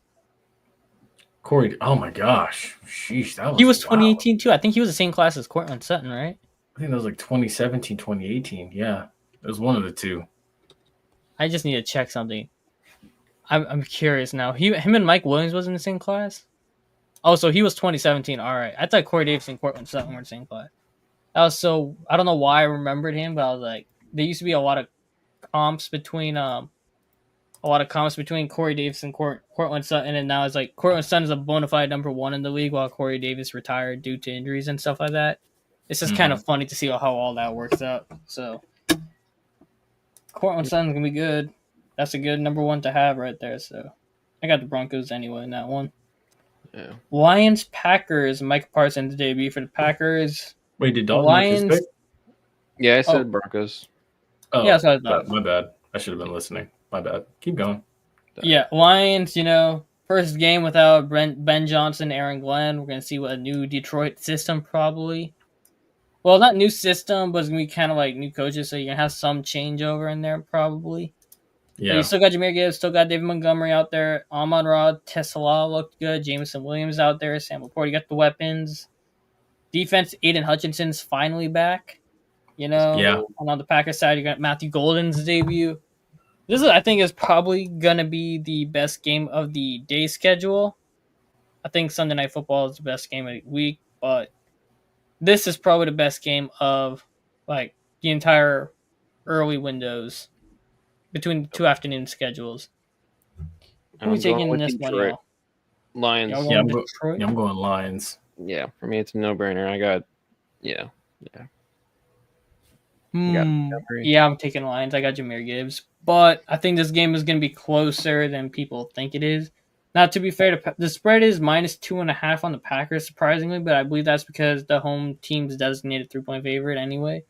Oh my gosh. Sheesh, he was 2018 too. I think he was the same class as Cortland Sutton, right? I think that was like 2017, 2018. Yeah. It was one of the two. I just need to check something. I'm curious now. Him and Mike Williams was in the same class? Oh, so he was 2017. All right. I thought Corey Davis and Cortland Sutton were in the same class. I don't know why I remembered him, but I was like, there used to be a lot of comps between Corey Davis and Cortland Sutton, and now it's like Cortland Sutton is a bona fide number 1 in the league while Corey Davis retired due to injuries and stuff like that. It's just kind of funny to see how all that works out. So Cortland Sutton's gonna be good. That's a good number 1 to have right there. So I got the Broncos anyway in that one. Yeah. Lions Packers. Mike Parsons debut for the Packers. Wait, did Dalton Lions? Yeah, I said Broncos. Oh, yeah, so I thought. My bad. I should have been listening. My bad. Keep going. Yeah, Lions, first game without Ben Johnson, Aaron Glenn. We're going to see what a new Detroit system probably. Well, not new system, but it's going to be kind of like new coaches, so you're going to have some changeover in there probably. Yeah. But you still got Jahmyr Gibbs, still got David Montgomery out there. Amon-Ra, Tesla looked good. Jameson Williams out there. Sam Laporte, you got the weapons. Defense, Aiden Hutchinson's finally back. Yeah. And on the Packers side, you got Matthew Golden's debut. This I think is probably gonna be the best game of the day schedule. I think Sunday Night Football is the best game of the week, but this is probably the best game of like the entire early windows between the 2 afternoon schedules. Who are we taking in this one, y'all? Lions. I'm going Lions. Yeah, for me it's a no-brainer. I got Yeah, I'm taking Lions. I got Jahmyr Gibbs. But I think this game is going to be closer than people think it is. Now, to be fair, the spread is -2.5 on the Packers, surprisingly, but I believe that's because the home team's designated 3-point favorite anyway.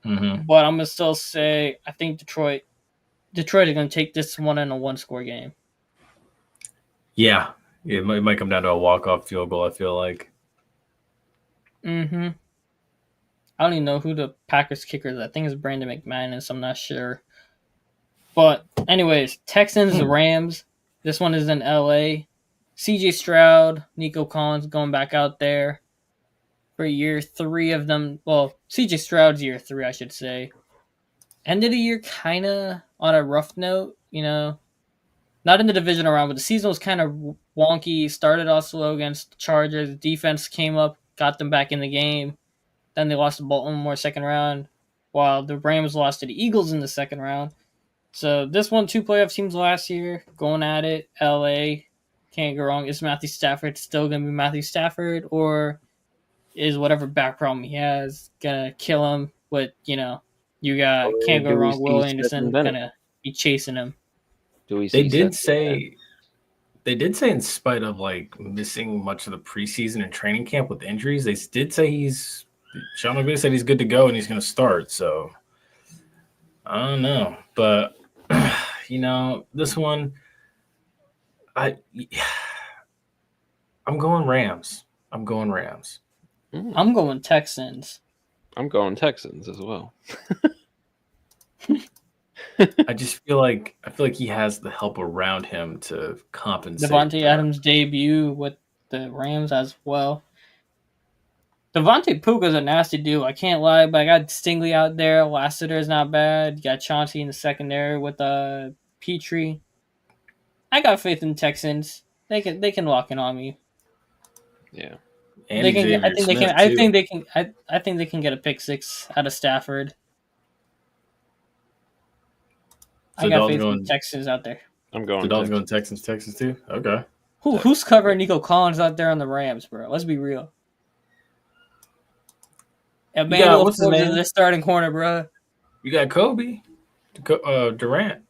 Mm-hmm. But I'm going to still say I think Detroit Detroit is going to take this one in a one-score game. Yeah, it might come down to a walk-off field goal, I feel like. Mm-hmm. I don't even know who the Packers kicker is. I think it's Brandon McManus. I'm not sure. But anyways, Texans, Rams. This one is in LA. CJ Stroud, Nico Collins going back out there for year 3 of them. Well, CJ Stroud's year 3, I should say. End of the year kind of on a rough note, Not in the divisional round, but the season was kind of wonky. Started off slow against the Chargers. Defense came up, got them back in the game. Then they lost to Baltimore second round, while the Rams lost to the Eagles in the second round. So this one, 2 playoff teams last year going at it. LA, can't go wrong. Is Matthew Stafford still going to be Matthew Stafford, or is whatever back problem he has going to kill him? But, you got can't go wrong. Will Anderson going to be chasing him. Do we see? They did say in spite of like missing much of the preseason and training camp with injuries, they did say Sean McVay said he's good to go and he's going to start. So I don't know, but this one, I'm going Rams. I'm going Texans. I'm going Texans as well. I just feel like he has the help around him to compensate. Devontae Adams' debut with the Rams as well. Devontae Puka's a nasty dude. I can't lie, but I got Stingley out there. Lassiter's not bad. You got Chauncey in the secondary with Petrie. I got faith in the Texans. They can lock in on me. Yeah. I think they can get a pick 6 out of Stafford. So I got faith in the Texans out there. I'm going. Dalton's going Texans too. Okay. Who's covering Nico Collins out there on the Rams, bro? Let's be real. Emmanuel Forbes is their starting corner, bro. You got Kobe, Durant.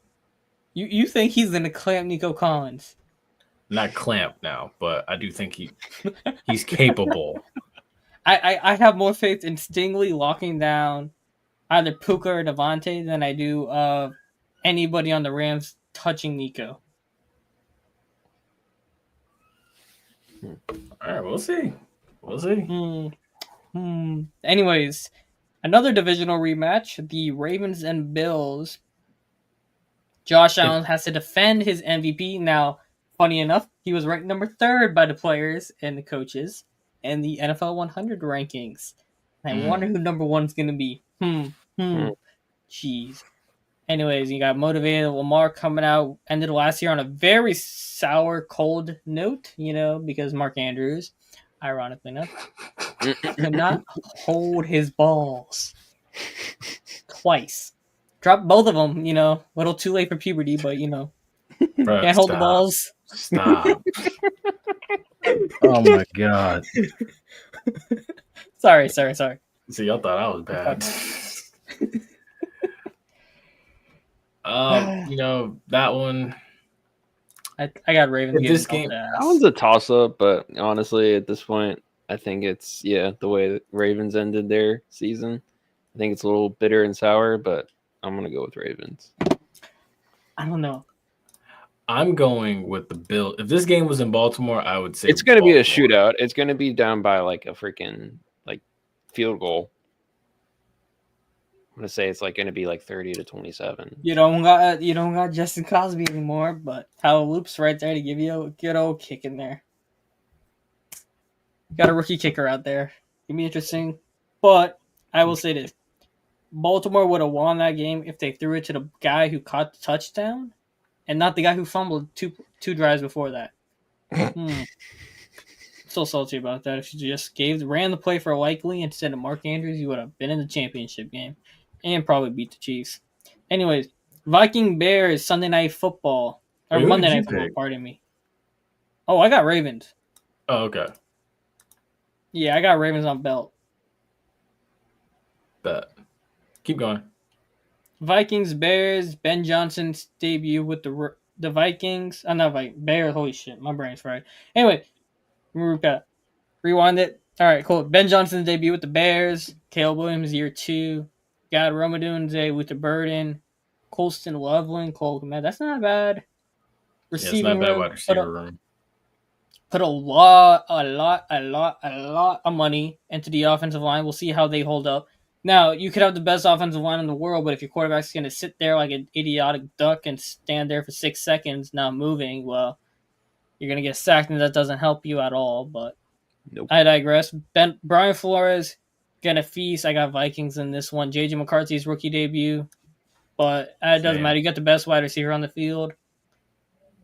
You think he's gonna clamp Nico Collins? Not clamp now, but I do think he's capable. I have more faith in Stingley locking down either Puka or Devontae than I do anybody on the Rams touching Nico. All right, we'll see. Anyways, another divisional rematch: the Ravens and Bills. Josh Allen has to defend his MVP. Now, funny enough, he was ranked number 3rd by the players and the coaches in the NFL 100 rankings. And I wonder who number 1 is going to be. Jeez. Anyways, you got motivated Lamar coming out, ended last year on a very sour, cold note, because Mark Andrews, ironically enough, could not hold his balls twice. Dropped both of them, a little too late for puberty, but, Bro, can't hold the balls. Stop. Oh, my God. Sorry. See, y'all thought I was bad. That one. I got Ravens. This game, that one's a toss-up, but honestly, at this point, I think it's the way that Ravens ended their season. I think it's a little bitter and sour, but I'm gonna go with Ravens. I don't know. I'm going with the Bills. If this game was in Baltimore, I would say it's gonna be a shootout. It's gonna be down by like a freaking field goal. I'm gonna say it's going to be 30-27. You don't got Justin Cosby anymore, but Tyler Loop's right there to give you a good old kick in there. Got a rookie kicker out there. Gonna be interesting, but I will say this: Baltimore would have won that game if they threw it to the guy who caught the touchdown, and not the guy who fumbled two drives before that. So salty about that. If you just ran the play for Likely instead of Mark Andrews, you would have been in the championship game. And probably beat the Chiefs. Anyways, Viking Bears Sunday Night Football. Or Monday Night Football, pardon me. Oh, I got Ravens. Oh, okay. Yeah, I got Ravens on belt. Bet. Keep going. Vikings Bears. Ben Johnson's debut with the Vikings. I'm not Bears. Holy shit, my brain's fried. Anyway, rewind it. All right, cool. Ben Johnson's debut with the Bears. Caleb Williams year 2. Got Ramadan Day with the Burden. Colston Loveland, Cole Kmet. That's not bad. Yeah, it's Receiving not bad room, wide receiver room. put a lot of money into the offensive line. We'll see how they hold up. Now, you could have the best offensive line in the world, but if your quarterback's going to sit there like an idiotic duck and stand there for 6 seconds not moving, well, you're going to get sacked, and that doesn't help you at all. But Nope. I digress. Brian Flores going to feast. I got Vikings in this one. J.J. McCarthy's rookie debut, but it doesn't matter. You got the best wide receiver on the field.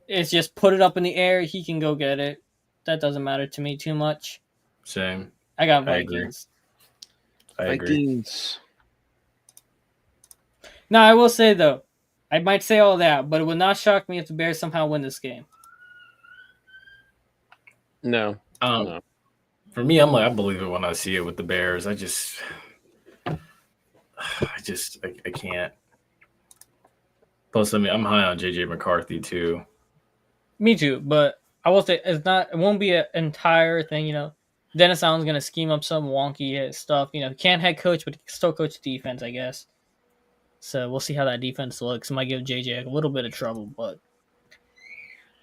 It's just put it up in the air. He can go get it. That doesn't matter to me too much. Same. I got I agree. Vikings. I agree. Vikings. Now, I will say, though, I might say all that, but it would not shock me if the Bears somehow win this game. No. No. For me, I'm like, I believe it when I see it with the Bears. I can't. Plus, I mean, I'm high on J.J. McCarthy, too. Me too, but I will say it won't be an entire thing, Dennis Allen's going to scheme up some wonky stuff. Can't head coach, but he can still coach defense, I guess. So we'll see how that defense looks. It might give JJ a little bit of trouble, but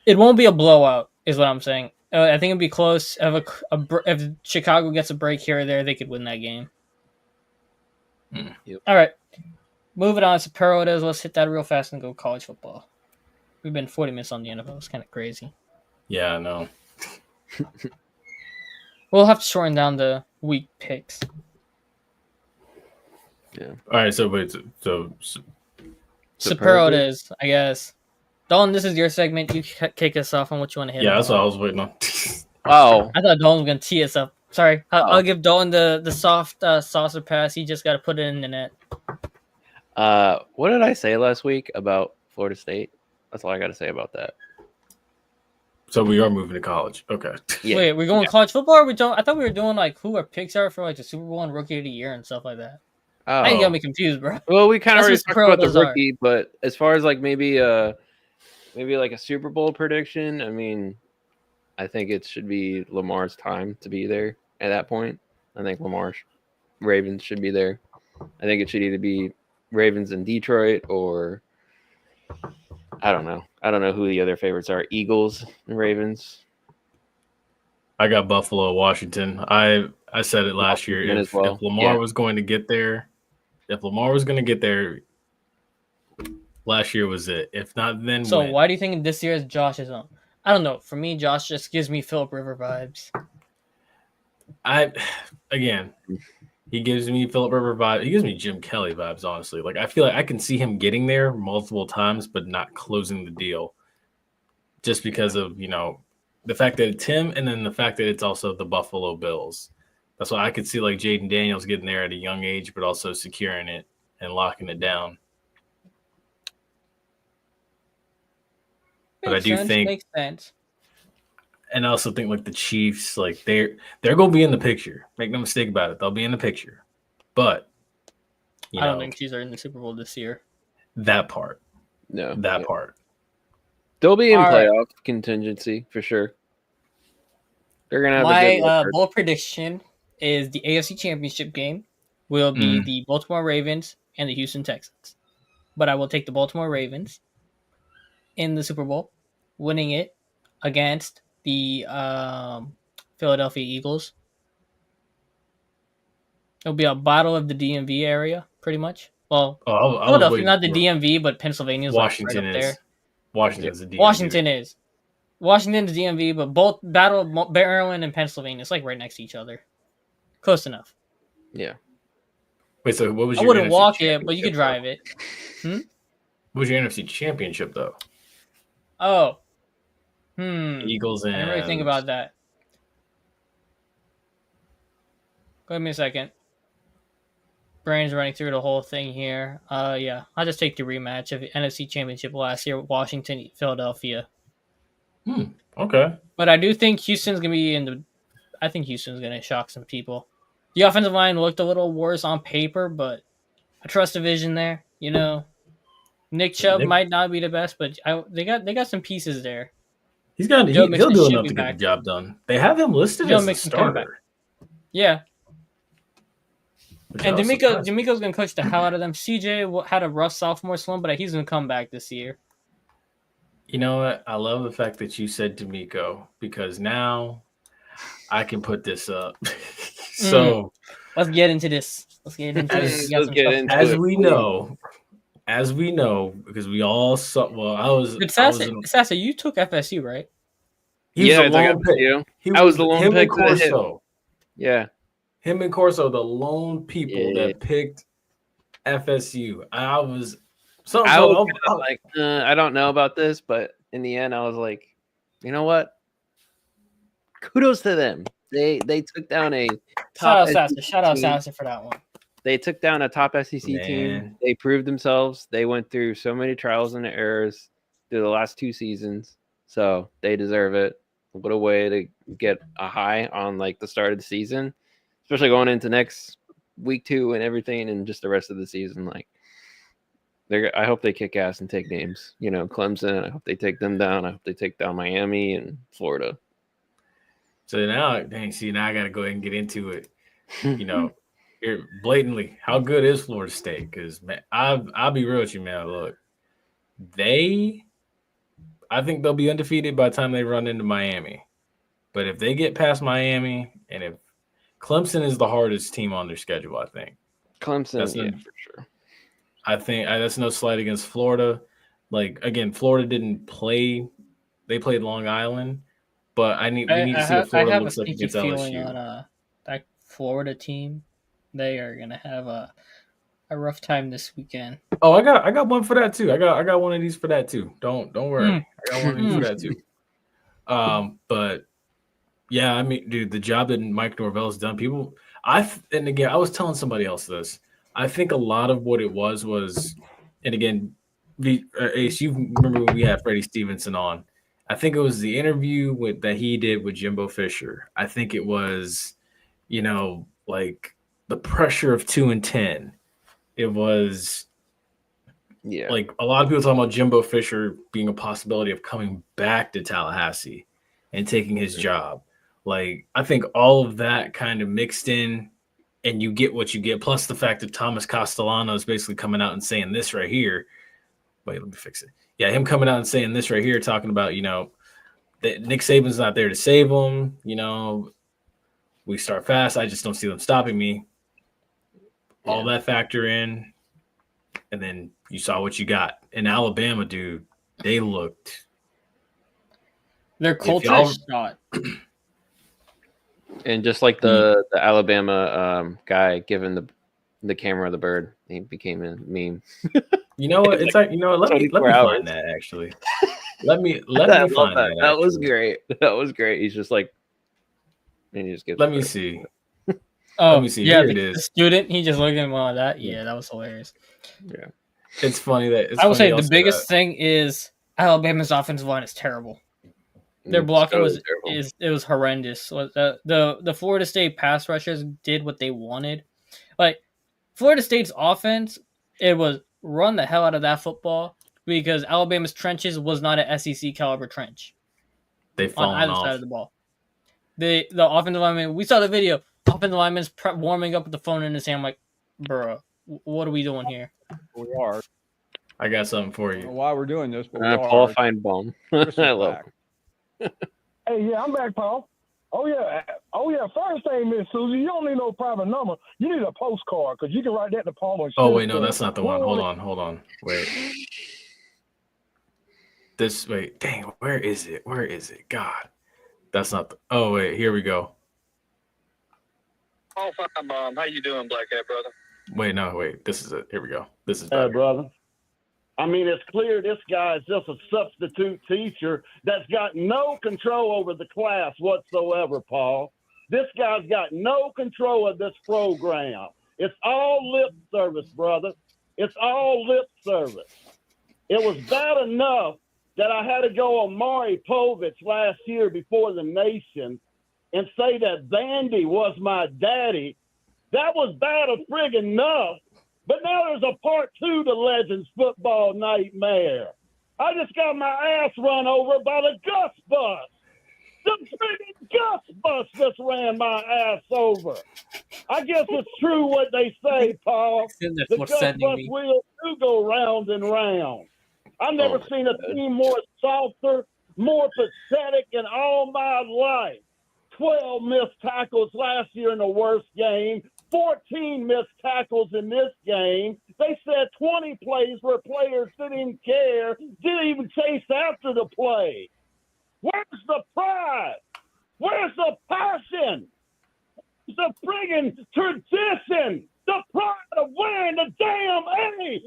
it won't be a blowout, is what I'm saying. I think it'd be close. If Chicago gets a break here or there, they could win that game. Yep. All right. Moving on to Superlatives. Let's hit that real fast and go college football. We've been 40 minutes on the NFL. It's kind of crazy. Yeah, I know. We'll have to shorten down the week picks. Yeah. All right, so wait, so Superlatives, I guess. Dalton, this is your segment. You kick us off on what you want to hit. Yeah, that's what I was waiting on. Oh. I thought Dalton was going to tee us up. Sorry. I'll give Dalton the soft saucer pass. He just got to put it in the net. What did I say last week about Florida State? That's all I got to say about that. So we are moving to college. Okay. Yeah. Wait, we're going college football? Or I thought we were doing like who our picks are for like the Super Bowl and Rookie of the Year and stuff like that. Oh. I ain't got me confused, bro. Well, we kind of already That's talked what about the superlatives are. rookie, but as far as like maybe like a Super Bowl prediction, I mean, I think it should be Lamar's time to be there at that point. I think Ravens should be there. I think it should either be Ravens in Detroit or I don't know. I don't know who the other favorites are. Eagles and Ravens. I got Buffalo, Washington. I said it last year. Washington If as well. Lamar was going to get there, last year was it. If not, then So when? why do you think this year is Josh's own? I don't know. For me, Josh just gives me Philip River vibes. He gives me Philip River vibes. He gives me Jim Kelly vibes, honestly. Like, I feel like I can see him getting there multiple times, but not closing the deal. Just because of, the fact that it's him and then the fact that it's also the Buffalo Bills. That's why I could see, like, Jaden Daniels getting there at a young age, but also securing it and locking it down. But I do think Makes sense. And I also think like the Chiefs, like they're gonna be in the picture. Make no mistake about it, they'll be in the picture. But I don't think Chiefs are in the Super Bowl this year. That part. No. Part. They'll be in All right. playoff contingency for sure. They're gonna have a My good record. bold prediction is the AFC Championship game will be the Baltimore Ravens and the Houston Texans. But I will take the Baltimore Ravens in the Super Bowl, winning it against the Philadelphia Eagles. It'll be a battle of the DMV area, pretty much. Well, Philadelphia, not the DMV, but Pennsylvania's Washington like right up there. Washington's the DMV. Washington's DMV, but both battle of Maryland and Pennsylvania. It's like right next to each other. Close enough. Yeah. Wait, so what was I your wouldn't NFC walk it, but you could championship, drive it. What was your NFC championship though? Oh. Eagles and I didn't really think about that. Give me a second. Brain's running through the whole thing here. Yeah. I'll just take the rematch of the NFC Championship last year, Washington, Philadelphia. Okay. But I do think Houston's going to be I think Houston's going to shock some people. The offensive line looked a little worse on paper, but I trust the vision there. Nick Chubb might not be the best, but they got some pieces there. He'll do enough to get the job done. They have him listed as a starter. Yeah. And D'Amico's gonna coach the hell out of them. CJ had a rough sophomore slump, but he's gonna come back this year. You know what? I love the fact that you said D'Amico because now I can put this up. So let's get into this. As we know, because we all saw. Well, I was. Sasa, you took FSU, right? He was the lone pick. I was the lone pick. Corso. Yeah, him and Corso, the lone people that picked FSU. I was like, I don't know about this, but in the end, I was like, you know what? Kudos to them. They took down a top. Shout out Sasa for that one. They took down a top SEC team. They proved themselves. They went through so many trials and errors through the last 2 seasons, so they deserve it. What a way to get a high on like the start of the season, especially going into next week 2 and everything, and just the rest of the season. Like, I hope they kick ass and take names. You know, Clemson. I hope they take them down. I hope they take down Miami and Florida. So now I got to go ahead and get into it. You know, blatantly, how good is Florida State? Because I'll be real with you, man. Look, I think they'll be undefeated by the time they run into Miami. But if they get past Miami, and if Clemson is the hardest team on their schedule, I think. Clemson, for sure. I think that's no slight against Florida. Like, again, Florida didn't play. They played Long Island. But we need to see what Florida looks like against LSU. On that Florida team, they are gonna have a rough time this weekend. Oh, I got one for that too. I got one of these for that too. Don't worry. I got one of these for that too. But yeah, I mean, dude, the job that Mike Norvell's done, and again, I was telling somebody else this. I think a lot of what it was, and again, Ace, you remember when we had Freddie Stevenson on? I think it was the interview that he did with Jimbo Fisher. I think it was, like the pressure of 2-10. It was, like a lot of people talking about Jimbo Fisher being a possibility of coming back to Tallahassee and taking his job. Like, I think all of that kind of mixed in, and you get what you get. Plus the fact that Thomas Castellano is basically coming out and saying this right here. Wait, let me fix it. Yeah, him coming out and saying this right here, talking about, that Nick Saban's not there to save them. We start fast. I just don't see them stopping me. Yeah. All that factor in, and then you saw what you got. In Alabama, dude, they looked. Their culture shot. And just like the Alabama guy giving the camera the bird, he became a meme. You know what? It's like, let me find that actually. Let me find that. That was great. That was great. He's just like, and he just gives. Let me see. Let me see. Yeah, it is. The student, he just looked at him like that. Yeah, that was hilarious. Yeah, it's funny that I would say the biggest thing is Alabama's offensive line is terrible. Their blocking was horrendous. The Florida State pass rushers did what they wanted. Like, Florida State's offense, it was run the hell out of that football because Alabama's trenches was not an SEC caliber trench. They've fallen on either side of the ball. The offensive lineman, we saw the video. Offensive lineman's warming up with the phone in his hand. I'm like, bro, what are we doing here? We are. I got something for you. Why we're doing this? But Paul Feinbaum. I love him. Hey, yeah, I'm back, Paul. Oh yeah. First thing, Miss Susie, you don't need no private number. You need a postcard because you can write that to Paul. Oh wait, no, that's not the one. Hold on. Wait. Dang, where is it? God, that's not the. Oh wait, here we go. Oh, fine, Mom. How you doing, Blackhead brother? Wait. This is it. Here we go. This is better. Brother. I mean, it's clear this guy is just a substitute teacher that's got no control over the class whatsoever, Paul. This guy's got no control of this program. It's all lip service, brother. It's all lip service. It was bad enough that I had to go on Maury Povich last year before the nation and say that Vandy was my daddy. That was bad enough. But now there's a part 2 to Legends football nightmare. I just got my ass run over by the Gus bus. The friggin' Gus bus just ran my ass over. I guess it's true what they say, Paul. That's The what's Gus sending bus me. wheels do go round and round. I've never seen a team more softer, more pathetic in all my life. 12 missed tackles last year in the worst game. 14 missed tackles in this game. They said 20 plays where players didn't care, didn't even chase after the play. Where's the pride? Where's the passion? The friggin' tradition, the pride of wearing the damn A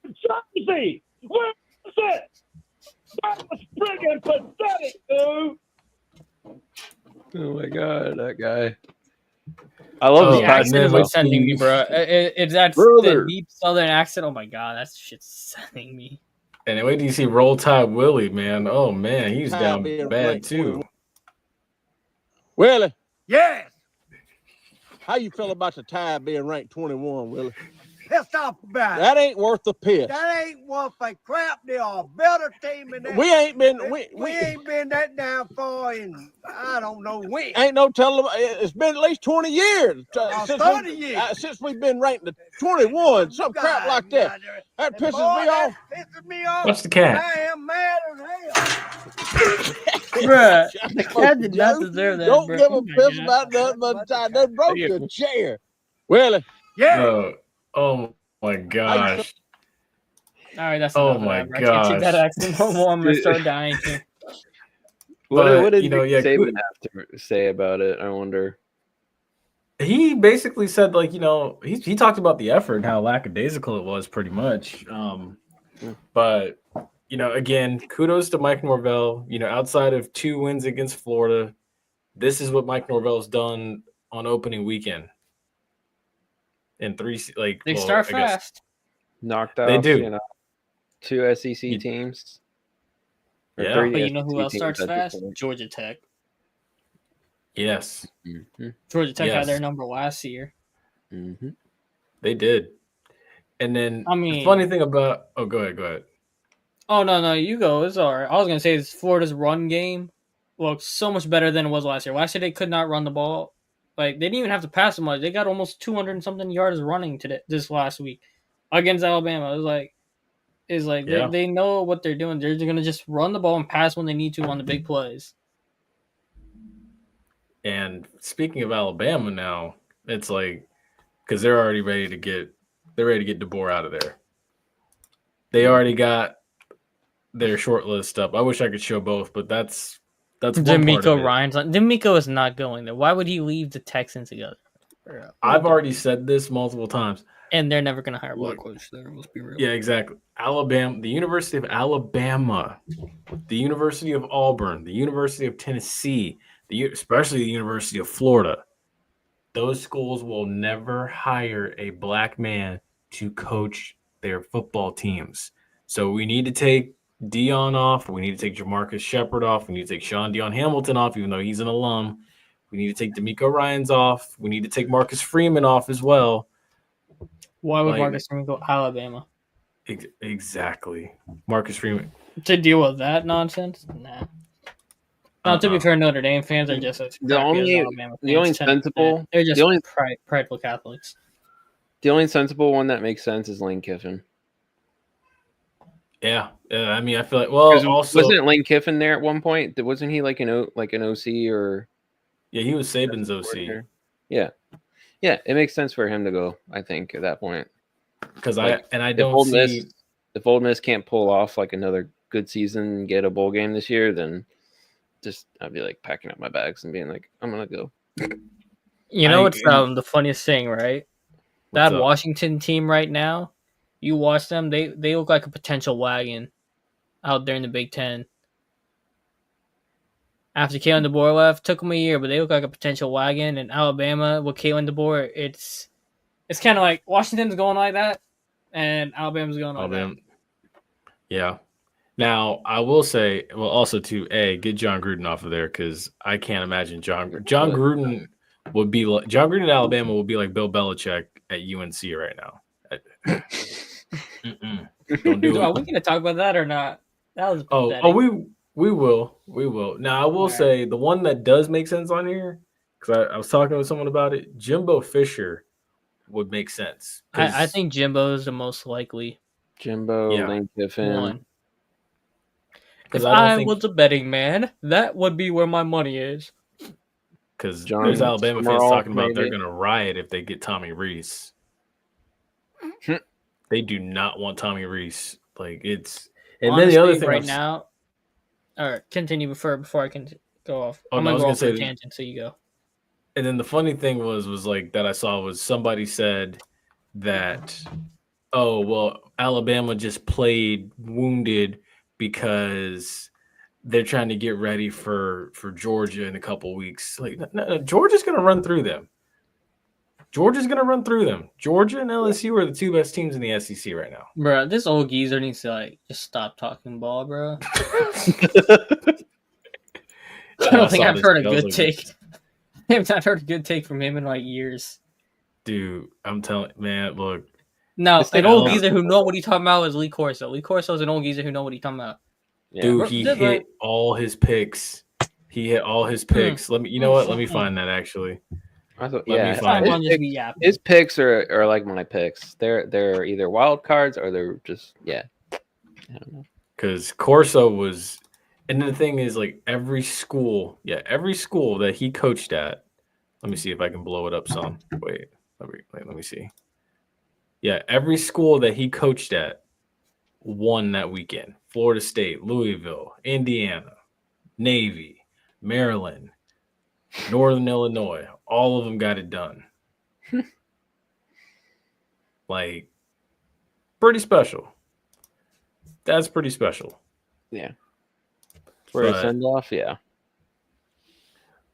jersey. Where is it? That was friggin' pathetic, dude. Oh my god, that guy. I love his The passion. accent is what's sending me, bro. It's that Brother. deep southern accent. Oh my god, that shit's sending me. And wait till you see Roll Tide Willie, man. Oh man, he's down bad too. Willie, Yes, how you feel about the Tide being ranked 21, Willie? pissed off about it. That ain't worth the piss. That ain't worth a crap. They are a better team than that. We ain't been We ain't been that down far in I don't know when. ain't no telling. It's been at least 20 years. 30 years. Since we've been ranked to 21, some crap like that. That pisses me off. Pisses me off. What's the cat? I am mad as hell. Bruh, the cat did not deserve that. Don't bro. give Oh a my piss God. about nothing but the Tide. They broke your chair. Willie, Yeah. Oh my gosh. All right, that's Oh enough of my that, bro. I can't take that gosh. accent no more. I'm gonna start dying. What did you know, yeah, Saban have to say about it? I wonder. He basically said, like, you know, he talked about the effort and how lackadaisical it was, pretty much. But you know, again, kudos to Mike Norvell. You know, outside of 2 wins against Florida, this is what Mike Norvell's done on opening weekend. In 3, like They well, start I guess- fast. Knocked off, They do. you know, 2 SEC teams. Or Yeah. 3 But you know who SEC else starts teams at this fast? point. Georgia Tech. Yes, Georgia Tech Yes. had their number last year. they did. And then I the mean- funny thing about go ahead. Oh no, you go. It's all right. I was gonna say is Florida's run game looks so much better than it was last year. Last year they could not run the ball. Like they didn't even have to pass so much. They got almost 200 and something yards running this last week against Alabama. It's like Yeah. they know what they're doing. They're gonna just run the ball and pass when they need to on the big plays. And speaking of Alabama now, it's like because they're already ready to get DeBoer out of there. They already got their short list up. I wish I could show both, but that's one part of D'Amico it. Ryan's D'Amico is not going there. Why would he leave the Texans together? I've already said this multiple times. And they're never gonna hire a black Look. coach there. Let's be real. Yeah, exactly. Alabama, the University of Alabama, the University of Auburn, the University of Tennessee, especially the University of Florida. Those schools will never hire a black man to coach their football teams. So we need to take Dion off. We need to take Jamarcus Shepard off. We need to take Sean Dion Hamilton off, even though he's an alum. We need to take D'Amico Ryans off. We need to take Marcus Freeman off as well. Why would Like- Marcus Freeman go Alabama? Exactly. Marcus Freeman. To deal with that nonsense? Nah. Now, to be fair, Notre Dame fans are just as The crappy only- as Alabama fans the only tend to be. sensible- They're just the only- prideful Catholics. The only sensible one that makes sense is Lane Kiffin. Yeah. I mean, I feel like, well, 'Cause also, wasn't Lane Kiffin there at one point? Wasn't he like an OC or? yeah, he was Saban's OC. Yeah, it makes sense for him to go. I think at that point, Because Like, I if don't Ole see. Miss, if Ole Miss can't pull off like another good season and get a bowl game this year, then I'd be like packing up my bags and being like, I'm gonna go. You know I- what's the funniest thing, right? What's That up? Washington team right now, you watch them, they look like a potential wagon out there in the Big Ten. After Kalen DeBoer left, took them a year, but they look like a potential wagon. And Alabama with Kalen DeBoer, it's kind of like Washington's going like that, and Alabama's going like Alabama. Yeah. Now I will say, well, also to get John Gruden off of there because I can't imagine John Gruden would be like John Gruden at Alabama would be like Bill Belichick at UNC right now. Don't do that. Are it. we going to talk about that or not? That was pathetic. Oh, We will. Now, I will say the one that does make sense on here, because I was talking with someone about it. Jimbo Fisher would make sense. I think Jimbo is the most likely Jimbo, Lane Kiffin. one. Because If I don't I think was a betting man, that would be where my money is. because John there's Alabama fans Steamrolls, talking about they're maybe. going to riot if they get Tommy Reese. They do not want Tommy Reese. Like it's. And Honestly, then the other thing right now, all right, continue before I can go off. Oh, I'm no, I gonna was go gonna off for a say- tangent, so you go. And then the funny thing was like that I saw was somebody said that, oh well, Alabama just played wounded because they're trying to get ready for Georgia in a couple weeks. Like no, Georgia's gonna run through them. Georgia and LSU are the two best teams in the SEC right now. Bro, this old geezer needs to like just stop talking ball, bro. I don't think I've heard a good take. I've heard a good take from him in like years. Dude, I'm telling man, look. No, an old geezer who know what he's talking about is Lee Corso. Lee Corso is an old geezer who know what he's talking about. Yeah. Dude, he hit all his picks. Let me, you know what? Let me find that actually. His picks are like my picks. They're either wild cards or they're just I don't know. Because Corso was, and the thing is, like every school that he coached at. Let me see if I can blow it up some. Wait, let me see. Yeah, every school that he coached at won that weekend. Florida State, Louisville, Indiana, Navy, Maryland, Northern Illinois. All of them got it done. Like, pretty special. That's pretty special. Yeah. For a send-off, yeah.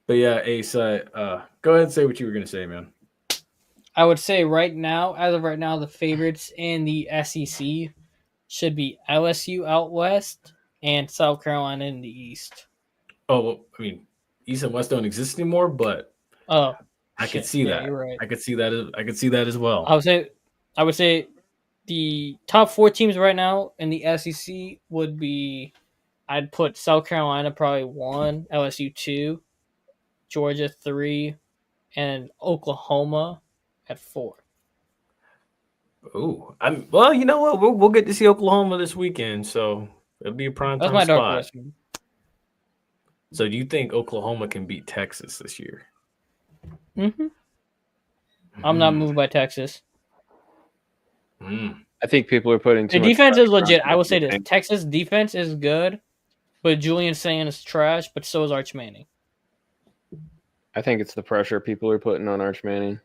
But yeah, Ace, go ahead and say what you were going to say, man. I would say as of right now, the favorites in the SEC should be LSU out west and South Carolina in the east. Oh, well, I mean, East and West don't exist anymore, but I could see that. You're right. I could see that as well. I would say the top 4 teams right now in the SEC would be, I'd put South Carolina probably 1, LSU 2, Georgia 3, and Oklahoma at 4. Oh, well, you know what? We'll get to see Oklahoma this weekend, so it'll be a prime time spot. That's my dark horse. So, do you think Oklahoma can beat Texas this year? Mm-hmm. I'm not moved by Texas. I think people are putting the defense is legit. I will say this: Texas defense is good, but Julian Sand is trash. But so is Arch Manning. I think it's the pressure people are putting on Arch Manning.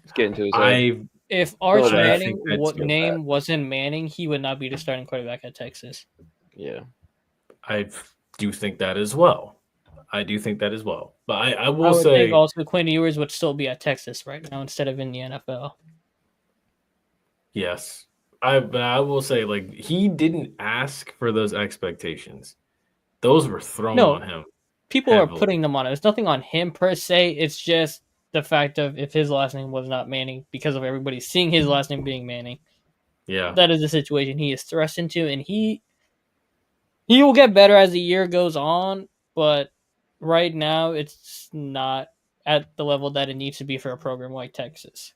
It's getting to his head. If Arch Manning name wasn't Manning, he would not be the starting quarterback at Texas. Yeah, I do think that as well. But I would say think also Quinn Ewers would still be at Texas right now instead of in the NFL. Yes. But I will say, like, he didn't ask for those expectations. Those were thrown on him. People are putting them on him. It's nothing on him per se. It's just the fact of if his last name was not Manning because of everybody seeing his last name being Manning. Yeah. That is the situation he is thrust into, and he will get better as the year goes on, but right now it's not at the level that it needs to be for a program like Texas.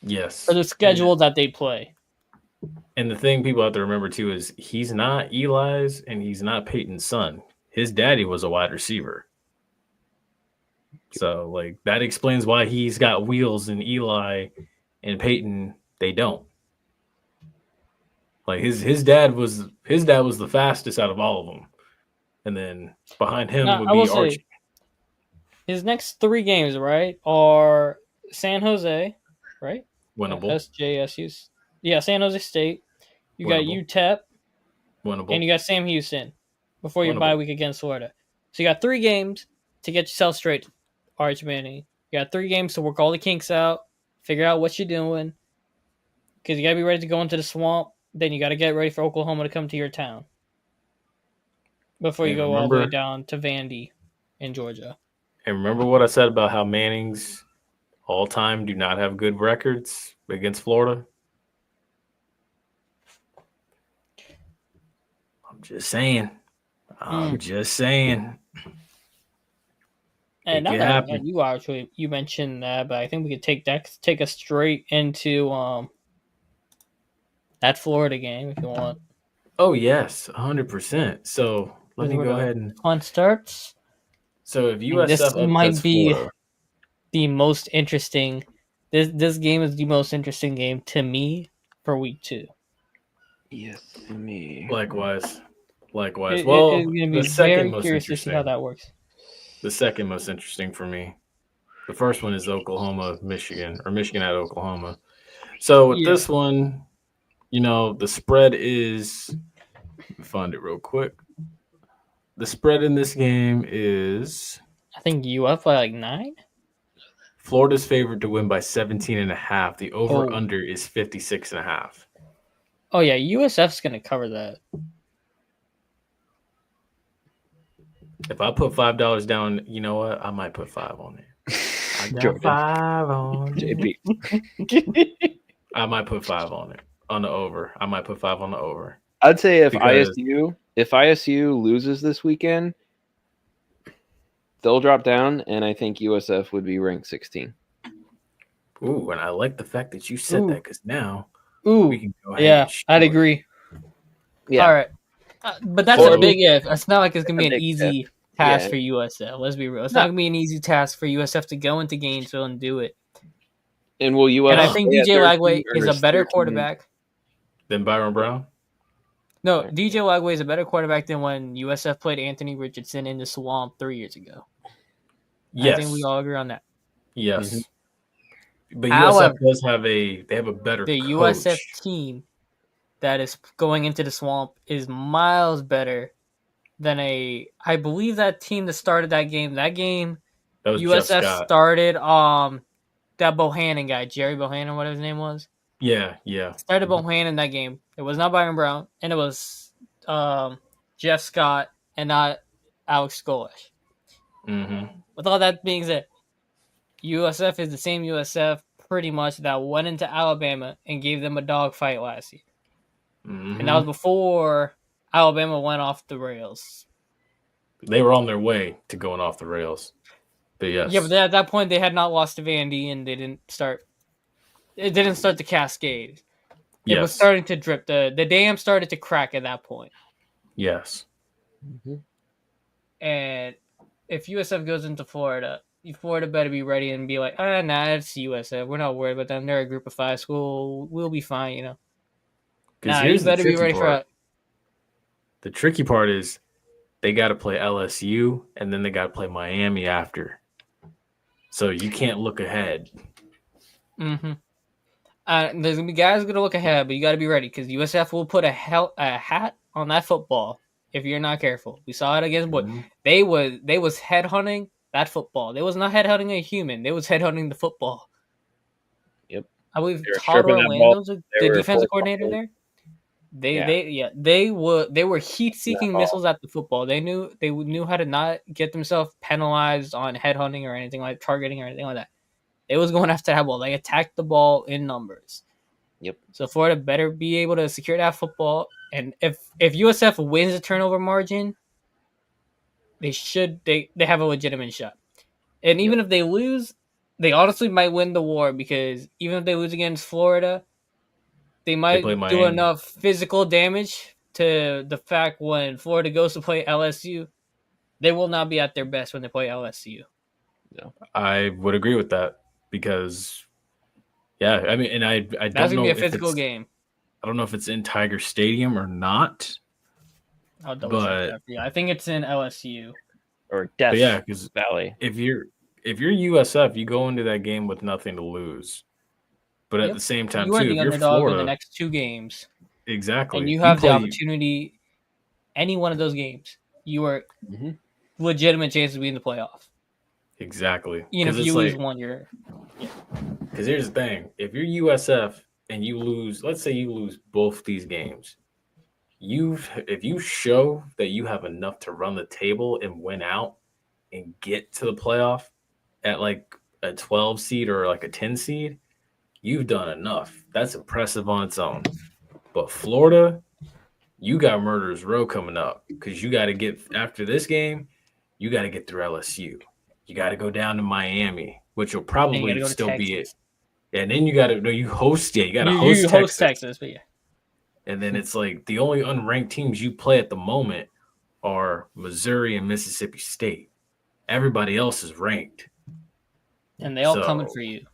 Yes. For the schedule that they play. And the thing people have to remember too is he's not Eli's and he's not Peyton's son. His daddy was a wide receiver. So like that explains why he's got wheels and Eli and Peyton they don't. Like his dad was the fastest out of all of them. And then behind him would be Archie. His next 3 games, right, are San Jose, right? Winnable. SJSU's. Yeah, San Jose State. You got UTEP. Winnable. And you got Sam Houston before your bye week against Florida. So you got 3 games to get yourself straight, Arch Manning. You got 3 games to work all the kinks out, figure out what you're doing. Because you got to be ready to go into the swamp. Then you got to get ready for Oklahoma to come to your town. Before you go all the way down to Vandy in Georgia. And remember what I said about how Manning's all-time do not have good records against Florida? I'm just saying. I'm just saying. And It now could that happen. you mentioned that, but I think we could take us straight into that Florida game if you want. Oh yes, 100%. So let me go ahead and fun starts. So if And this USF might upsets be Florida, the most interesting. This game is the most interesting game to me for week 2. Yes, me. likewise. It's Well, gonna the be second very most curious to see how interesting. that works. The second most interesting for me. The first one is Oklahoma, Michigan, or Michigan at Oklahoma. So with this one, the spread is. Let me find it real quick. The spread in this game is I think UF by like 9. Florida's favored to win by 17.5. The over/under is 56.5. Oh yeah, USF's gonna cover that. If I put $5 down, you know what? I might put 5 on it. I got Jordan. 5 on JP. it. I might put 5 on it on the over. I might put 5 on the over. I'd say if Because- ISU loses this weekend, they'll drop down, and I think USF would be ranked 16. Ooh, and I like the fact that you said that because now we can go ahead. Yeah, and show I'd it. agree. Yeah. All right, but that's So- a big if. It's not like it's gonna be That's an a big easy task Yeah. for USF. Let's be real. It's No. not gonna be an easy task for USF to go into Gainesville and do it. And will USF? And I think DJ Lagway is a better quarterback. Then Byron Brown? No, DJ Lagway is a better quarterback than when USF played Anthony Richardson in the Swamp 3 years ago. Yes. I think we all agree on that. Yes. Mm-hmm. But However, USF does have a better the coach. USF team that is going into the Swamp is miles better than I believe that team that started that game. That game, That was USF Jeff Scott. started that Bohannon guy, Jerry Bohannon, whatever his name was. Yeah. Started Bohannon that game. It was not Byron Brown, and it was Jeff Scott and not Alex Golish. Mm-hmm. With all that being said, USF is the same USF pretty much that went into Alabama and gave them a dogfight last year. Mm-hmm. And that was before Alabama went off the rails. They were on their way to going off the rails. But yes. Yeah, but at that point they had not lost to Vandy and they didn't start. It didn't start the cascade. It was starting to drip. The dam started to crack at that point. Yes. Mm-hmm. And if USF goes into Florida better be ready and be like, nah, it's USF. We're not worried about them. They're a group of 5 school. We'll be fine, you know. Because You here's the better be tricky ready part. for it. The tricky part is they got to play LSU and then they got to play Miami after. So you can't look ahead. Mm-hmm. There's gonna be guys gonna look ahead, but you got to be ready because USF will put a hat on that football if you're not careful. We saw it against Boyd. Mm-hmm. They was headhunting that football. They was not headhunting a human. They was headhunting the football. Yep. I believe They were Todd stripping that ball. Orlando's the They were defensive full coordinator ball. there. They were heat-seeking missiles at the football. They knew how to not get themselves penalized on headhunting or anything like targeting or anything like that. They was going after that ball. They attacked the ball in numbers. Yep. So Florida better be able to secure that football. And if USF wins the turnover margin, they have a legitimate shot. And even if they lose, they honestly might win the war because even if they lose against Florida, they might play do Miami. enough physical damage to the fact when Florida goes to play LSU, they will not be at their best when they play LSU. No. I would agree with that because, I mean, and I That's don't know gonna be a if physical game. I don't know if it's in Tiger Stadium or not. I'll double check that for you. I think it's in LSU or Death because Valley. If you're USF, you go into that game with nothing to lose. But at the same time, you are too, the if you're underdog Florida, in the next 2 games. Exactly. And you have the opportunity, any one of those games, you are legitimate chances to be in the playoff. Exactly. Even if you lose one, you're. Because here's the thing: if you're USF and you lose, let's say you lose both these games, if you show that you have enough to run the table and win out and get to the playoff at like a 12 seed or like a 10 seed, you've done enough. That's impressive on its own. But Florida, you got Murderers Row coming up because you got to get after this game. You got to get through LSU. You got to go down to Miami, which will And you probably gotta go to still be it. Texas. And then you got to you host. Yeah, you got to You host Texas. but yeah. And then it's like the only unranked teams you play at the moment are Missouri and Mississippi State. Everybody else is ranked. And they all coming for you.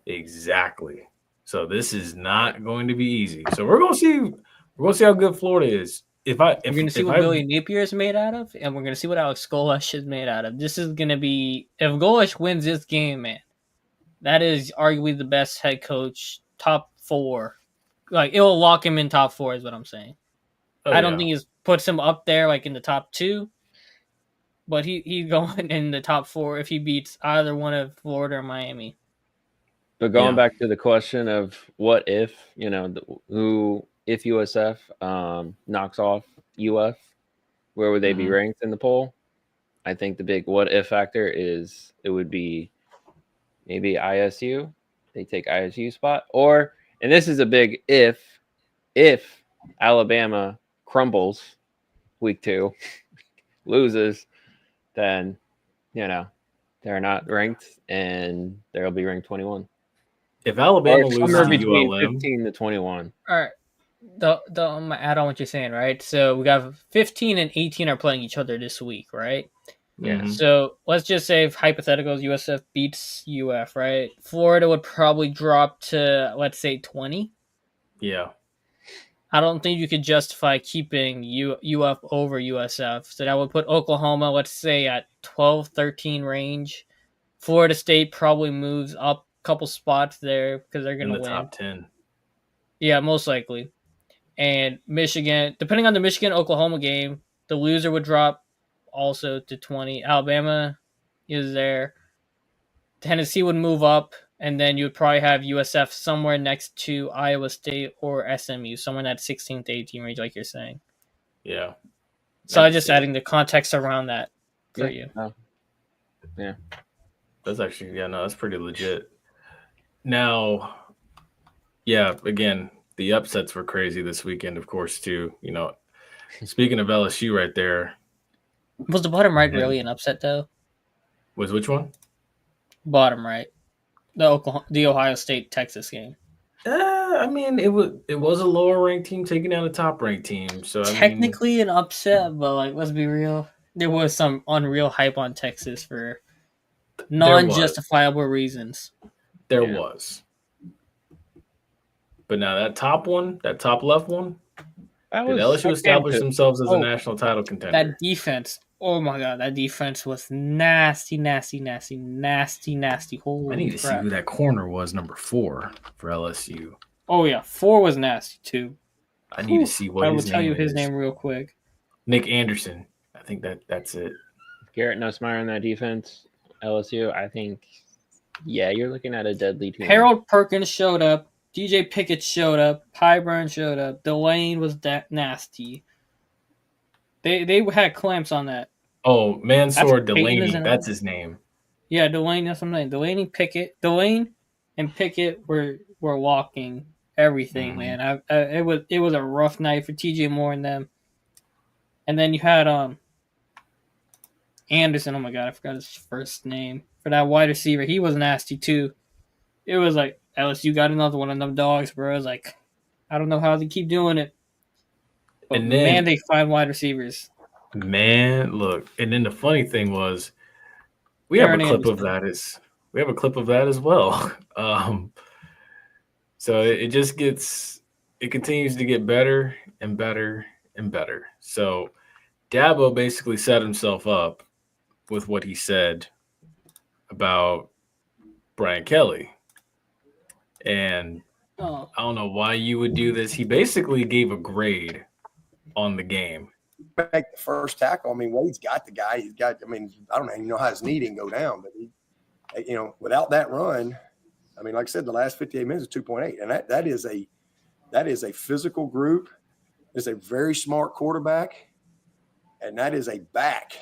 Exactly. So this is not going to be easy. So we're gonna see. We're gonna see how good Florida is. We're gonna see what Billy Napier is made out of, and we're gonna see what Alex Golesh is made out of. This is gonna be if Golesh wins this game, man. That is arguably the best head coach, top 4. Like it will lock him in top 4, is what I'm saying. I don't think he puts him up there like in the top 2, but he's going in the top 4 if he beats either one of Florida or Miami. But going back to the question of what if, if USF knocks off UF, where would they be ranked in the poll? I think the big what if factor is it would be maybe ISU. They take ISU spot. Or, and this is a big if Alabama crumbles week 2, loses, then, they're not ranked and they'll be ranked 21. If Alabama loses to between ULM, 15 to 21. All right. I'm gonna add on what you're saying, right? So we got 15 and 18 are playing each other this week, right? Yeah. So let's just say if hypotheticals USF beats UF, right? Florida would probably drop to, let's say, 20. Yeah. I don't think you could justify keeping UF over USF. So that would put Oklahoma, let's say, at 12, 13 range. Florida State probably moves up a couple spots there because they're going to win. In the top 10. Yeah, most likely. And Michigan, depending on the Michigan-Oklahoma game, the loser would drop also to 20. Alabama is there. Tennessee would move up, and then you would probably have USF somewhere next to Iowa State or SMU, somewhere in that 16 to 18 range, like you're saying. Yeah. So I'm just adding the context around that for you. Yeah. That's actually, that's pretty legit. Now, again, the upsets were crazy this weekend, of course, too. Speaking of LSU right there. Was the bottom right really an upset, though? Was which one? Bottom right. The Ohio State-Texas game. I mean, it was a lower ranked team taking down a top ranked team. So technically an upset, but let's be real. There was some unreal hype on Texas for non-justifiable reasons. There was. But now that top left one, did LSU establish themselves as a national title contender? That defense, oh my god, that defense was nasty. Holy I need to see who that corner was, number 4 for LSU. Oh yeah, 4 was nasty too. I need to see what his name is. I will tell you his name real quick. Nick Anderson. I think that's it. Garrett Nussmeier in that defense, LSU, I think, you're looking at a deadly team. Harold Perkins showed up. DJ Pickett showed up. Pyburn showed up. Delane was that nasty. They had clamps on that. Oh, Mansour Delaney. That's his name. Yeah, Delane. That's what I'm saying. Delane and Pickett were walking everything, man. It was a rough night for TJ Moore and them. And then you had Anderson. Oh my god, I forgot his first name for that wide receiver. He was nasty too. It was like LSU got another one of them dogs, bro. I was like, I don't know how they keep doing it. But and then, man, they find wide receivers. Man, look. And then the funny thing was, we have a clip of that as well. So it continues to get better and better and better. So Dabo basically set himself up with what he said about Brian Kelly. And I don't know why you would do this. He basically gave a grade on the game. Make the first tackle. I mean, Wade's got the guy. He's got. I mean, I don't even know how his knee didn't go down, but he, without that run, I mean, like I said, the last 58 minutes is 2.8, and that is a physical group. It's a very smart quarterback, and that is a back.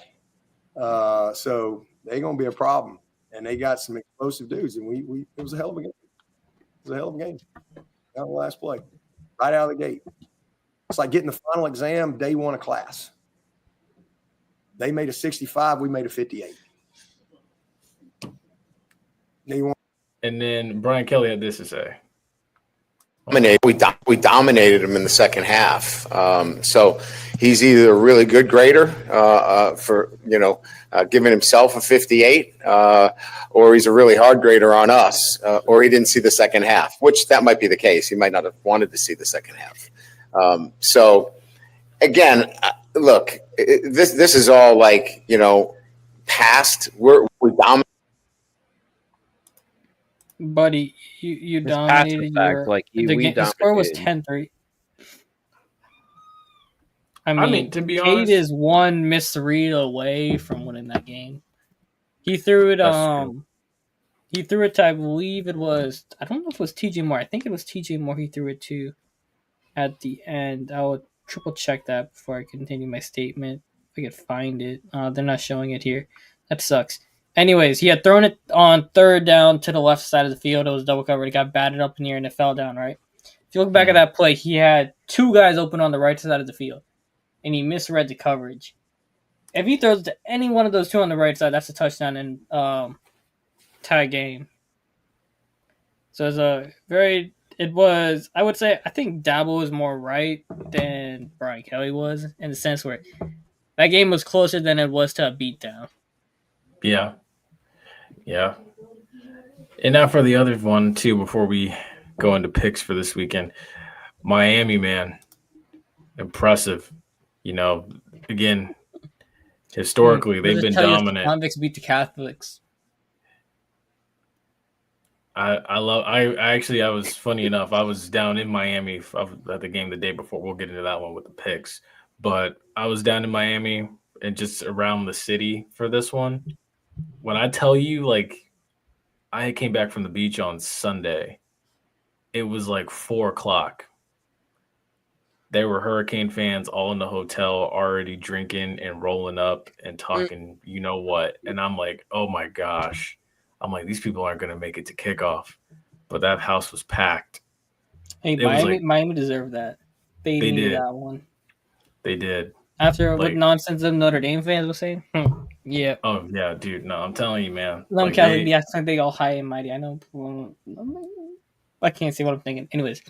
So they're going to be a problem, and they got some explosive dudes, and it was a hell of a game. It was a hell of a game. Down the last play, right out of the gate. It's like getting the final exam day one of class. They made a 65. We made a 58. And then Brian Kelly had this to say. We dominated him in the second half. So he's either a really good grader for, giving himself a 58, or he's a really hard grader on us, or he didn't see the second half, which that might be the case. He might not have wanted to see the second half. So again, look, this is all like, past. We dominated. Buddy, you dominated. The score was 10-3. I mean, to be Cade honest, is one misread away from winning that game. He threw it. He threw it to, I believe it was. I don't know if it was TJ Moore. I think it was TJ Moore. He threw it to at the end. I will triple check that before I continue my statement. If I could find it. They're not showing it here. That sucks. Anyways, he had thrown it on third down to the left side of the field. It was double covered. It got batted up in the air and it fell down, right? If you look back at that play, he had two guys open on the right side of the field, and he misread the coverage. If he throws to any one of those two on the right side, that's a touchdown and tie game. So I would say, I think Dabo was more right than Brian Kelly was, in the sense where that game was closer than it was to a beatdown. Yeah. Yeah. And now for the other one, too, before we go into picks for this weekend. Miami, man. Impressive. Again, historically, they've been dominant. The convicts beat the Catholics. I was funny enough. I was down in Miami at the game the day before. We'll get into that one with the picks. But I was down in Miami and just around the city for this one. When I tell you, I came back from the beach on Sunday. It was like 4:00. There were Hurricane fans all in the hotel already drinking and rolling up and talking, you know what? And I'm like, oh my gosh. I'm like, these people aren't going to make it to kickoff. But that house was packed. Hey, Miami deserved that. They needed that one. They did. After what nonsense them Notre Dame fans were saying? Yeah. Oh, yeah, dude. No, I'm telling you, man. Let me be acting like they all high and mighty. I know. I can't see what I'm thinking. Anyways.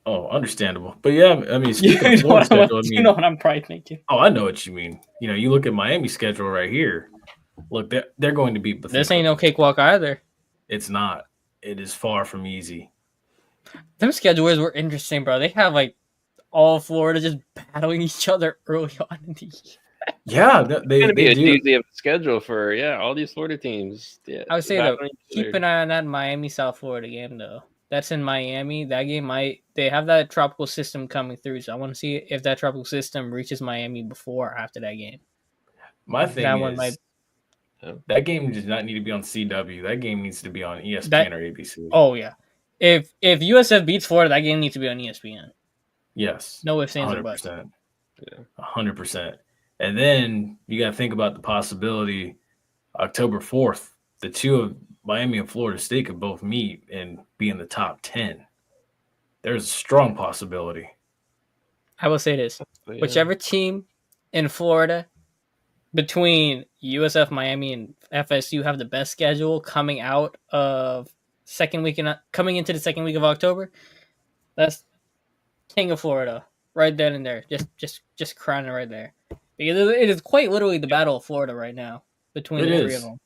Oh, understandable. But yeah, I mean, speaking of Florida schedule, you know what I'm probably thinking. Oh, I know what you mean. You look at Miami's schedule right here. Look, they're going to beat This ain't no cakewalk either. It's not. It is far from easy. Them schedules were interesting, bro. They have all Florida just battling each other early on in the year. Yeah, it's going to be a doozy of a schedule for all these Florida teams. Yeah, I would say though, keep an eye on that Miami South Florida game though. That's in Miami. That game they have that tropical system coming through, so I want to see if that tropical system reaches Miami before or after that game. My thing is that game does not need to be on CW. That game needs to be on ESPN or ABC. Oh yeah, if USF beats Florida, that game needs to be on ESPN. Yes, no ifs, ands, or buts. 100%. And then you got to think about the possibility October 4th, the two of Miami and Florida State could both meet and be in the top 10. There's a strong possibility. I will say this. Whichever team in Florida between USF, Miami, and FSU have the best schedule coming into the second week of October, that's King of Florida right then and there. Just crowning right there. Because it is quite literally the battle of Florida right now between the three of them.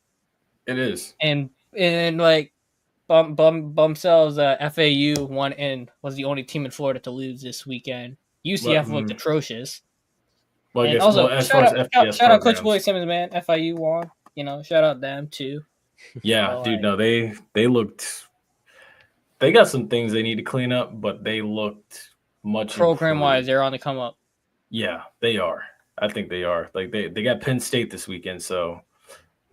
It is. And Bumsel's FAU won and was the only team in Florida to lose this weekend. UCF looked atrocious. Well, and also, shout out Coach Willie Simmons, man. FIU won. Shout out them too. Yeah, dude. No, they looked. They got some things they need to clean up, but they looked much program wise. They're on the come up. Yeah, they are. I think they are. They got Penn State this weekend, so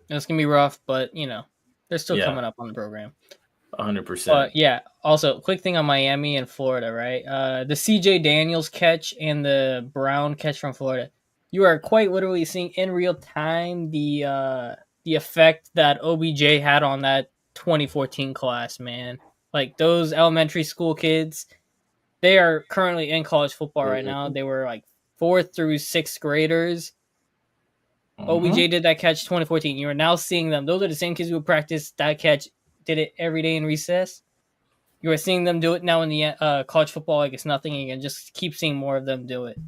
it's gonna be rough, but they're still coming up on the program. 100%. But yeah, also quick thing on Miami and Florida, right? The CJ Daniels catch and the Brown catch from Florida. You are quite literally seeing in real time the effect that OBJ had on that 2014 class, man. Like those elementary school kids, they are currently in college football right now. They were like 4th through 6th graders. OBJ did that catch 2014. You are now seeing them. Those are the same kids who practice that catch, did it every day in recess. You are seeing them do it now in the college football like it's nothing. You can just keep seeing more of them do it.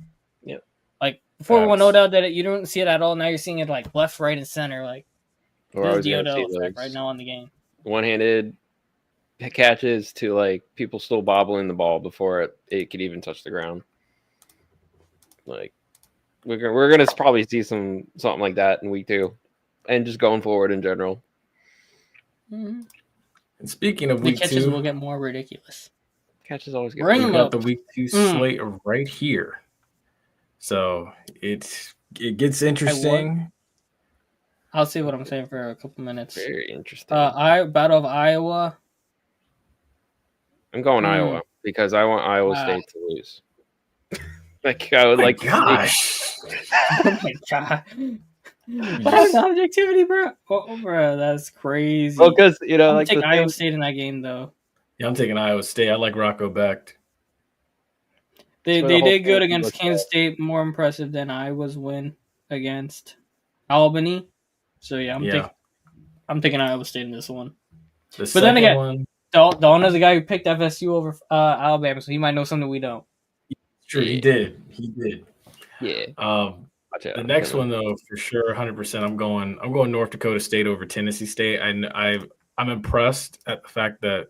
Yep. Like before, we no doubt that you don't see it at all. Now you're seeing it like left, right, and center. Like this is the Odell effect right now on the game. One-handed catches to like people still bobbling the ball before it could even touch the ground. Like we're gonna probably see something like that in week 2, and just going forward in general. Mm-hmm. And speaking of the week catches 2, will get more ridiculous. Catches always get. We got the week 2 slate right here, so it gets interesting. I'll see what I'm saying for a couple minutes. Very interesting. Battle of Iowa. I'm going Iowa because I want Iowa State to lose. Like I would like. Gosh. Oh my god. That's objectivity, bro. Oh, bro, that's crazy. Well, because I'm like take Iowa State in that game though. Yeah, I'm taking Iowa State. I like Rocco Becht. They did good against Kansas State. More impressive than Iowa's win against Albany. So yeah, I'm taking Iowa State in this one. But then again, Don is the guy who picked FSU over Alabama, so he might know something we don't. Sure, he did. Yeah. The next one though, for sure, 100%. I'm going North Dakota State over Tennessee State. I'm impressed at the fact that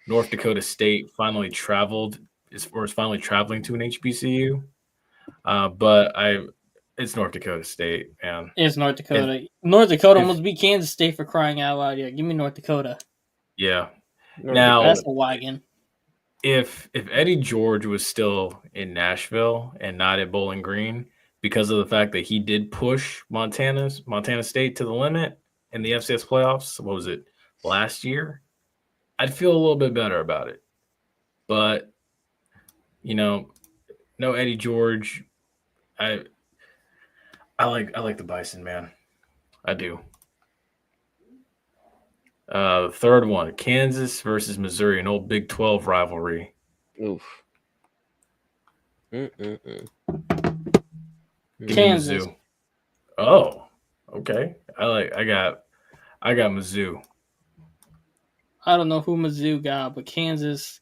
North Dakota State finally is finally traveling to an HBCU. But it's North Dakota State, man. It's North Dakota. North Dakota almost beat Kansas State for crying out loud. Yeah, give me North Dakota. Yeah. Now that's a wagon. If Eddie George was still in Nashville and not at Bowling Green, because of the fact that he did push Montana State to the limit in the FCS playoffs, what was it, last year, I'd feel a little bit better about it. But, no Eddie George. I like the Bison, man. I do. The third one, Kansas versus Missouri, an old Big 12 rivalry. Oof. Kansas. Mizzou. Oh, okay. I got Mizzou. I don't know who Mizzou got, but Kansas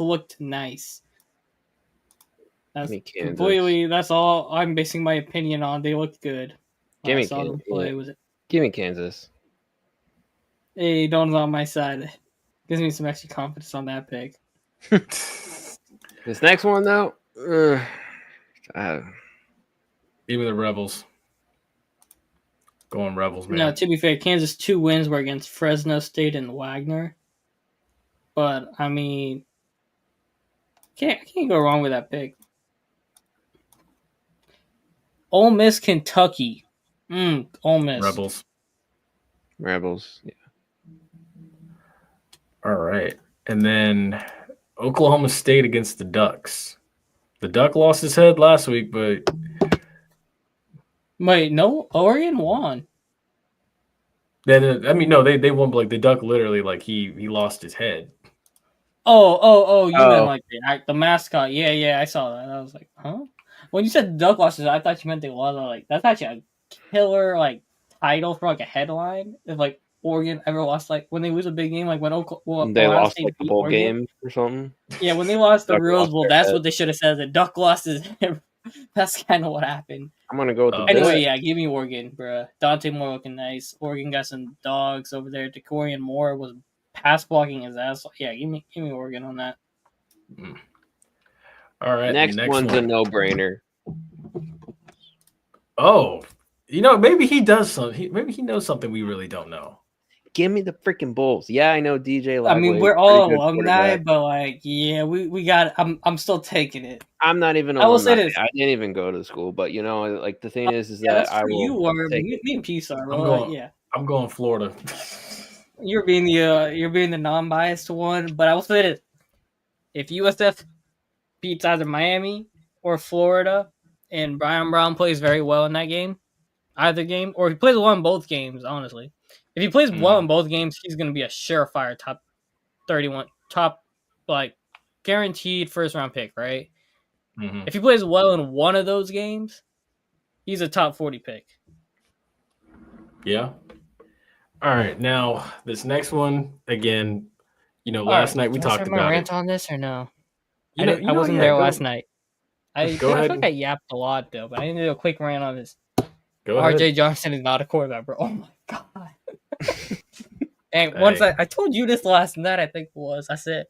looked nice. That's completely. That's all I'm basing my opinion on. They looked good. Give me Kansas. Give me Kansas. Hey, Don's on my side. Gives me some extra confidence on that pick. This next one though, Give me the Rebels. Going Rebels, man. No, to be fair, Kansas' 2 wins were against Fresno State and Wagner. But I mean, can't go wrong with that pick. Ole Miss, Kentucky. Ole Miss. Rebels. Yeah. All right. And then Oklahoma State against the Ducks. The Duck lost his head last week, but wait, no, Oregon won. They won. Like the Duck, literally, like he lost his head. Oh, you meant like the mascot? Yeah, I saw that. I was like, huh? When you said the Duck lost his, I thought you meant they lost. Like that's actually a killer like title for like a headline. If like Oregon ever lost, like when they lose a big game, like when they lost like the bowl game or something. Yeah, when they lost the Rose Bowl, that's what they should have said. The Duck lost his head. That's kind of what happened. I'm gonna go with the anyway. Yeah, give me Oregon, bro. Dante Moore looking nice. Oregon got some dogs over there. DeCorian Moore was pass blocking his ass. Yeah, give me Oregon on that. All right, next one's a no-brainer. Oh, maybe he does something. Maybe he knows something we really don't know. Give me the freaking Bulls. Yeah, I know DJ Lagway. I mean, we're all alumni, but like, yeah, we got. I'm still taking it. I'm not even. I will say this. I didn't even go to school, but like the thing is that I will. You were, me and Peace are. I'm going Florida. You're being the non-biased one, but I will say this: if USF beats either Miami or Florida, and Brian Brown plays very well in that game, either game, or if he plays well in both games, honestly. If he plays well in both games, he's going to be a surefire top 31, top like guaranteed first round pick, right? Mm-hmm. If he plays well in one of those games, he's a top 40 pick. Yeah. All right. Now, this next one, again, last night we talked my about rant it. on this or no? I wasn't there last night. I Go feel ahead. like I yapped a lot though, but I need to do a quick rant on this. Go RJ ahead. Johnson is not a quarterback, bro. Oh my god. And Hey. once I told you this last night, I think it was. I said,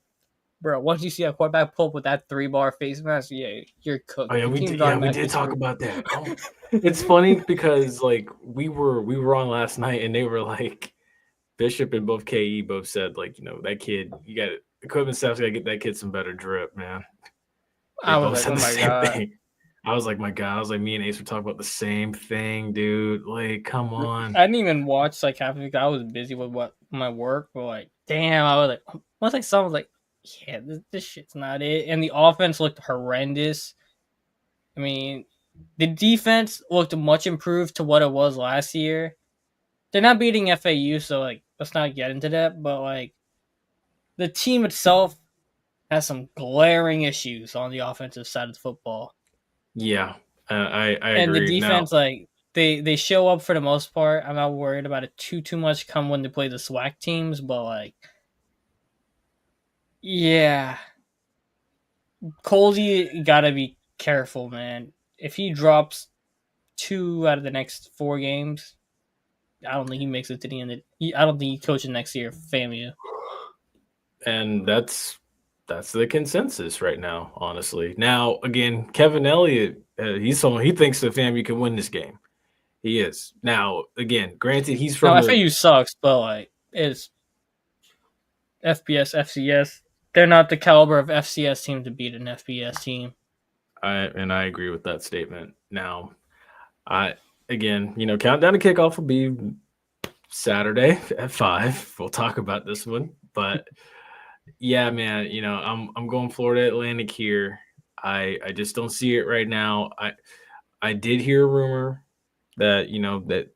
bro, once you see a quarterback pull up with that 3-bar face mask, yeah, you're cooked. Oh yeah, The we team's did. not Yeah, we back did this talk week. about that. Oh, it's funny because like we were on last night, and they were like, Bishop and KE both said like, that kid, you got equipment staff's got to get that kid some better drip, man. They I both was said like, the oh my same god. thing. I was like, my God. I was like, me and Ace were talking about the same thing, dude. Like, come on. I didn't even watch like half of it. I was busy with my work. But like, damn, I was like, once I saw, I was like, yeah, this shit's not it. And the offense looked horrendous. I mean, the defense looked much improved to what it was last year. They're not beating FAU, so like, let's not get into that. But like, the team itself has some glaring issues on the offensive side of the football. Yeah, I agree. And the defense, now, like they show up for the most part. I'm not worried about it too much come when they play the SWAC teams, but like, yeah, Colsey gotta be careful, man. If he drops 2 out of the next 4 games, I don't think he makes it to the end. I don't think he coaches next year, FAMU. And that's the consensus right now, honestly. Now, again, Kevin Elliott, he's someone he thinks the FAMU can win this game. He is. Now, again, granted, he's from FAU sucks, but like it's FBS, FCS. They're not the caliber of FCS team to beat an FBS team. I agree with that statement. Now, again, countdown to kickoff will be Saturday at 5. We'll talk about this one, but yeah, man, I'm going Florida Atlantic here. I just don't see it right now. I did hear a rumor that that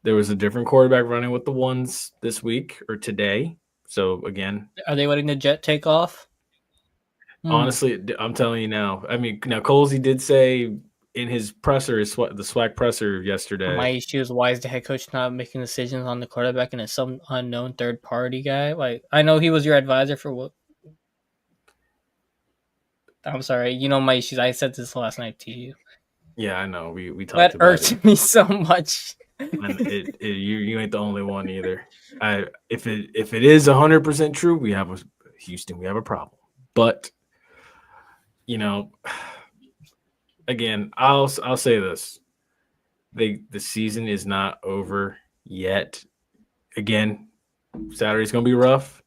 there was a different quarterback running with the ones this week or today. So again, are they letting the jet take off? Honestly, I'm telling you now. I mean, now Colsey did say in his presser, the SWAC presser yesterday. My issue is why is the head coach not making decisions on the quarterback and it's some unknown third party guy? Like, I know he was your advisor for what? I'm sorry, my issues. I said this last night to you. Yeah, I know. We talked that about it. That irked me so much. And you ain't the only one either. If it is 100% true, we have Houston. We have a problem. But again, I'll say this: the season is not over yet. Again, Saturday's gonna be rough,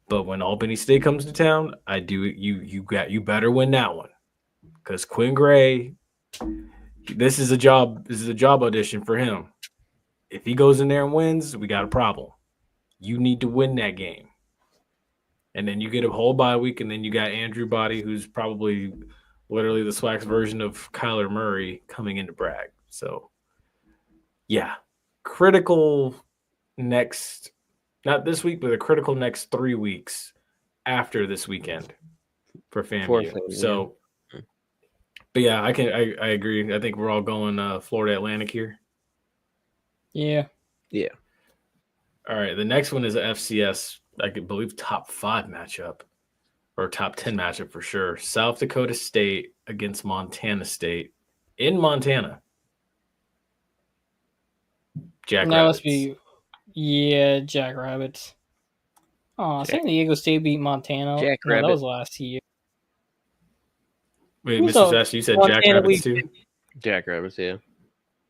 but when Albany State comes to town, you better win that one because Quinn Gray. This is a job audition for him. If he goes in there and wins, we got a problem. You need to win that game. And then you get a whole bye week, and then you got Andrew Body, who's probably literally the SWAC's version of Kyler Murray coming into Bragg. So, yeah, critical next, not this week, but a critical next 3 weeks after this weekend for FAMU. So, but yeah, I agree. I think we're all going Florida Atlantic here. Yeah. Yeah. All right. The next one is a FCS, I believe, top 5 matchup or top 10 matchup for sure. South Dakota State against Montana State in Montana. Must be, Jackrabbits. Oh, San Diego State beat Montana. That was last year. Wait, Mr. Sass, you said Jackrabbits too? Jackrabbits, yeah.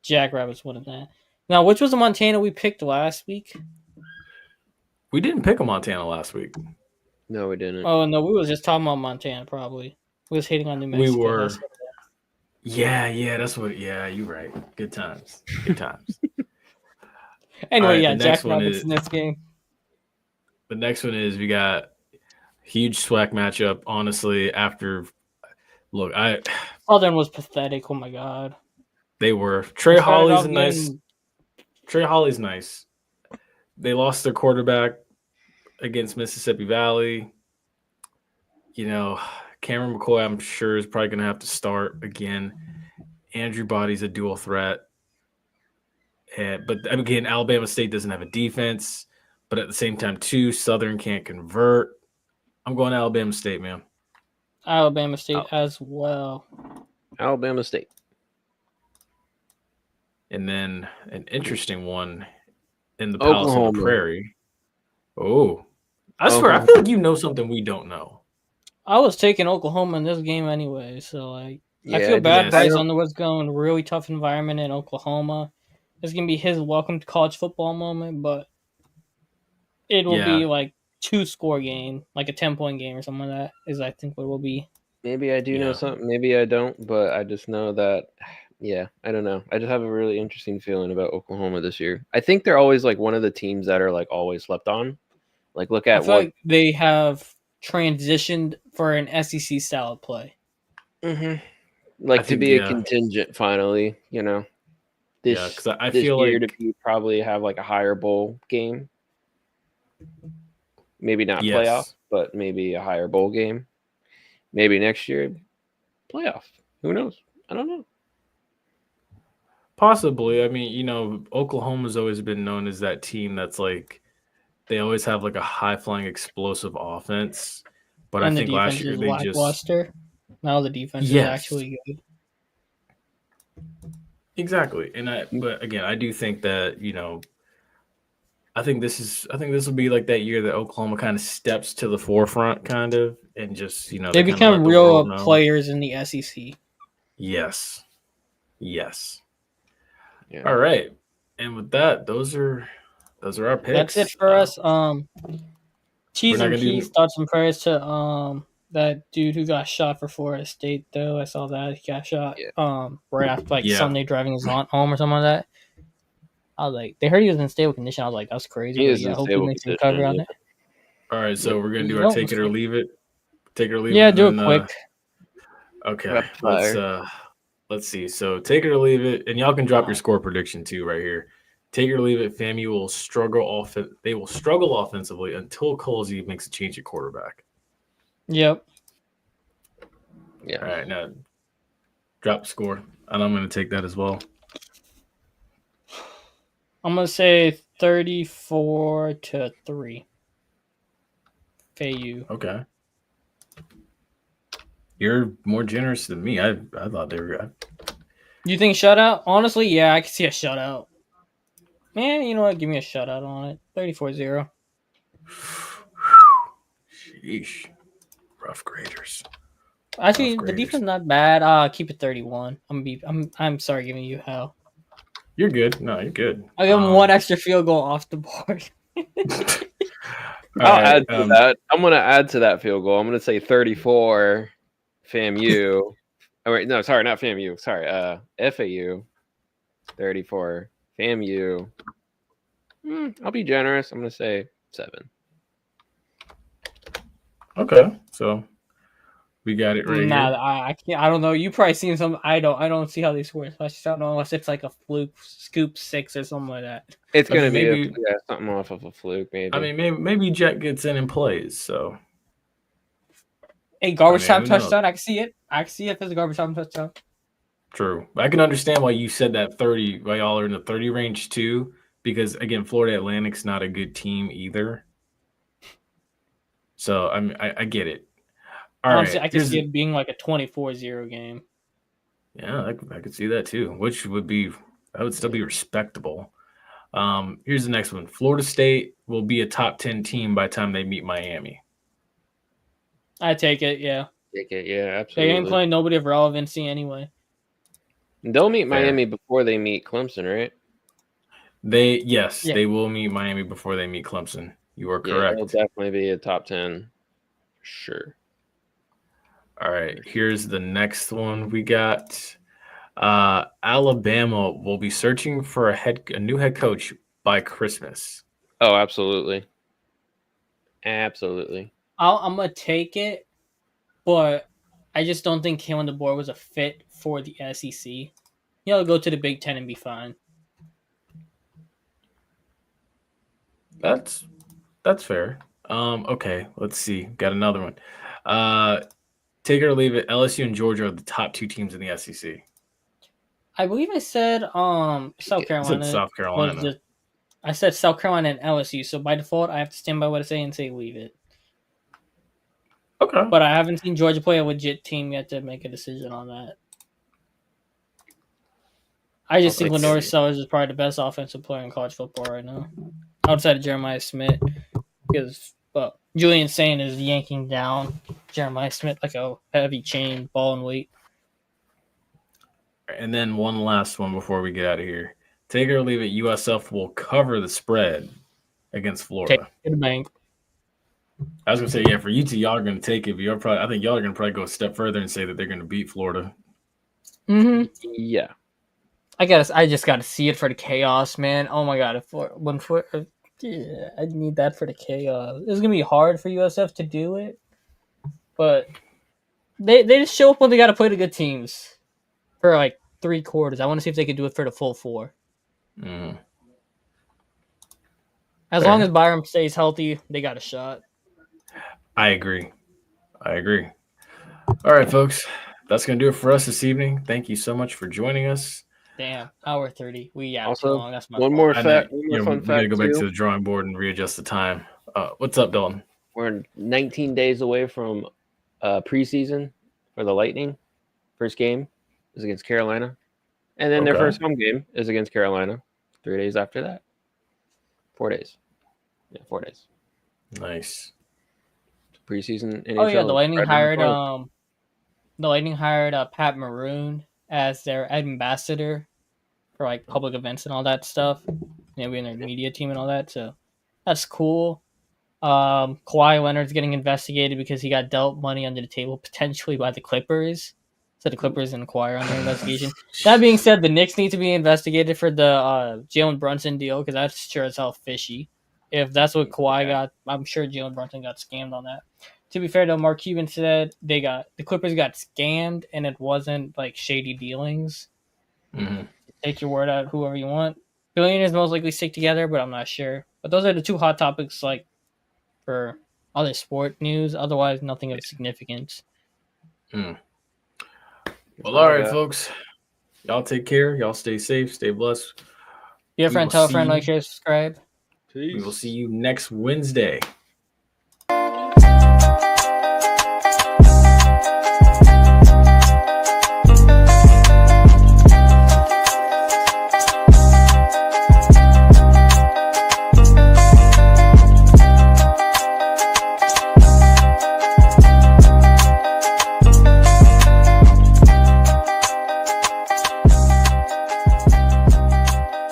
Jackrabbits winning that. Now, which was the Montana we picked last week? We didn't pick a Montana last week. No, we didn't. Oh, no, we was just talking about Montana, probably. We was hating on New Mexico. We were. Yeah, that's what. Yeah, you're right. Good times. Anyway, right, Jackrabbits in this game. The next one is we got huge SWAC matchup. Honestly, Southern was pathetic. Oh my god. They were. Trey Hawley's nice. They lost their quarterback against Mississippi Valley. Cameron McCoy, I'm sure, is probably going to have to start again. Andrew Body's a dual threat. But again, Alabama State doesn't have a defense. But at the same time, too, Southern can't convert. I'm going Alabama State, man. Alabama State as well. Alabama State. And then an interesting one in the Palace on the Prairie. Oh, I swear, I feel like you know something we don't know. I was taking Oklahoma in this game anyway, so I feel bad. Bryce Underwood's going really tough environment in Oklahoma. It's gonna be his welcome to college football moment, but it will be like 2-score game, like a 10-point game or something like that. Is I think what it will be. Maybe I do know something. Maybe I don't, but I just know that. Yeah, I don't know. I just have a really interesting feeling about Oklahoma this year. I think they're always like one of the teams that are like always slept on. Like look at like they have transitioned for an SEC style of play. Mm-hmm. Like to be a contingent finally, This I this feel year like to be probably have like a higher bowl game. Maybe not playoff, but maybe a higher bowl game. Maybe next year playoff. Who knows? I don't know. Possibly. I mean, Oklahoma's always been known as that team that's like they always have like a high flying explosive offense. But I think last year they just now the defense is actually good. Exactly. But again, I do think that, I think this will be like that year that Oklahoma kind of steps to the forefront kind of and just, they become real players in the SEC. Yes. Yes. Yeah. All right. And with that, those are our picks. That's it for us. T's and P's, thoughts and prayers to that dude who got shot for Florida State though. I saw that he got shot right after Sunday driving his aunt home or something like that. I was like, they heard he was in stable condition. I was like, that's crazy. I hope he makes some cover on it. All right, so we're gonna do our take it or leave it. Take it or leave it. Yeah, do it quick. Okay. Let's see. So take it or leave it, and y'all can drop your score prediction too right here. Take it or leave it. FAMU will struggle They will struggle offensively until Colsey makes a change at quarterback. Yep. Yeah. All right, now drop the score, and I'm going to take that as well. I'm going to say 34-3. FAU. Okay. You're more generous than me. I thought they were good. You think shutout? Honestly, yeah, I can see a shutout. Man, you know what? Give me a shutout on it. 34-0. Sheesh. Rough graders. Actually, the defense not bad. Keep it 31. I'm sorry giving you hell. You're good. No, you're good. I'll give him one extra field goal off the board. I'll add to that. I'm going to add to that field goal. I'm going to say 34 FAMU. Oh, wait, no, sorry, not FAMU. Sorry, FAU. 34 FAMU. I'll be generous. I'm going to say 7. Okay, so we got it right here. I can't. I don't know. You probably seen some. I don't see how they score. I just don't know unless it's like a fluke scoop 6 or something like that. It's gonna be something off of a fluke, maybe. I mean, maybe Jet gets in and plays. So, a garbage time touchdown. I can see it. I can see it if it's a garbage time touchdown. True. I can understand why you said that 30. Why y'all are in the 30 range too, because again, Florida Atlantic's not a good team either. So I get it. Honestly, I can see it being like a 24-0 game. Yeah, I could see that too, which would still be respectable. Here's the next one. Florida State will be a top 10 team by the time they meet Miami. I take it, yeah. Take it, yeah, absolutely. They ain't playing nobody of relevancy anyway. They'll meet Miami before they meet Clemson, right? They will meet Miami before they meet Clemson. You are correct. It'll definitely be a top 10. Sure. All right, here's the next one we got. Alabama will be searching for a new head coach by Christmas. Oh, absolutely. Absolutely. I'm going to take it, but I just don't think Kalen DeBoer was a fit for the SEC. He'll go to the Big Ten and be fine. That's fair. Okay, let's see. Got another one. Take it or leave it. LSU and Georgia are the top 2 teams in the SEC. I believe I said South I Carolina. said South Carolina. I said South Carolina and LSU. So by default, I have to stand by what I say and say leave it. Okay. But I haven't seen Georgia play a legit team yet to make a decision on that. I just think Lenore Sellers is probably the best offensive player in college football right now, outside of Jeremiah Smith, because Julian Sain is yanking down Jeremiah Smith like a heavy chain, ball and weight. And then one last one before we get out of here. Take it or leave it. USF will cover the spread against Florida. Take it to the bank. I was gonna say, yeah, for you two, y'all are gonna take it, but I think y'all are gonna probably go a step further and say that they're gonna beat Florida. Mm-hmm. Yeah. I just gotta see it for the chaos, man. Oh my god, I need that for the chaos. It's gonna be hard for USF to do it, but they just show up when they gotta play the good teams for like 3 quarters. I want to see if they can do it for the full 4. As long as Byram stays healthy, they got a shot. I agree. All right, folks. That's going to do it for us this evening. Thank you so much for joining us. Damn, hour 30. We too Also, long. That's my one fault. more fact. We got to go back to the drawing board and readjust the time. What's up, Dalton? We're 19 days away from preseason for the Lightning. First game is against Carolina. And then their first home game is against Carolina 3 days after that. 4 days. Yeah, 4 days. Nice. Preseason NHL. Oh yeah, the Lightning hired Pat Maroon as their ambassador for like public events and all that stuff. Maybe in their media team and all that. So that's cool. Kawhi Leonard's getting investigated because he got dealt money under the table potentially by the Clippers. So the Clippers and Kawhi are under investigation. That being said, the Knicks need to be investigated for the Jalen Brunson deal because that's sure as hell fishy. If that's what Kawhi got, I'm sure Jalen Brunson got scammed on that. To be fair, though, Mark Cuban said the Clippers got scammed and it wasn't like shady dealings. Mm-hmm. Take your word out, whoever you want. Billionaires most likely stick together, but I'm not sure. But those are the 2 hot topics, like for other sport news. Otherwise, nothing of significance. Well, all right, folks. Y'all take care. Y'all stay safe. Stay blessed. Be a friend, tell a friend, like, share, subscribe. We will see you next Wednesday.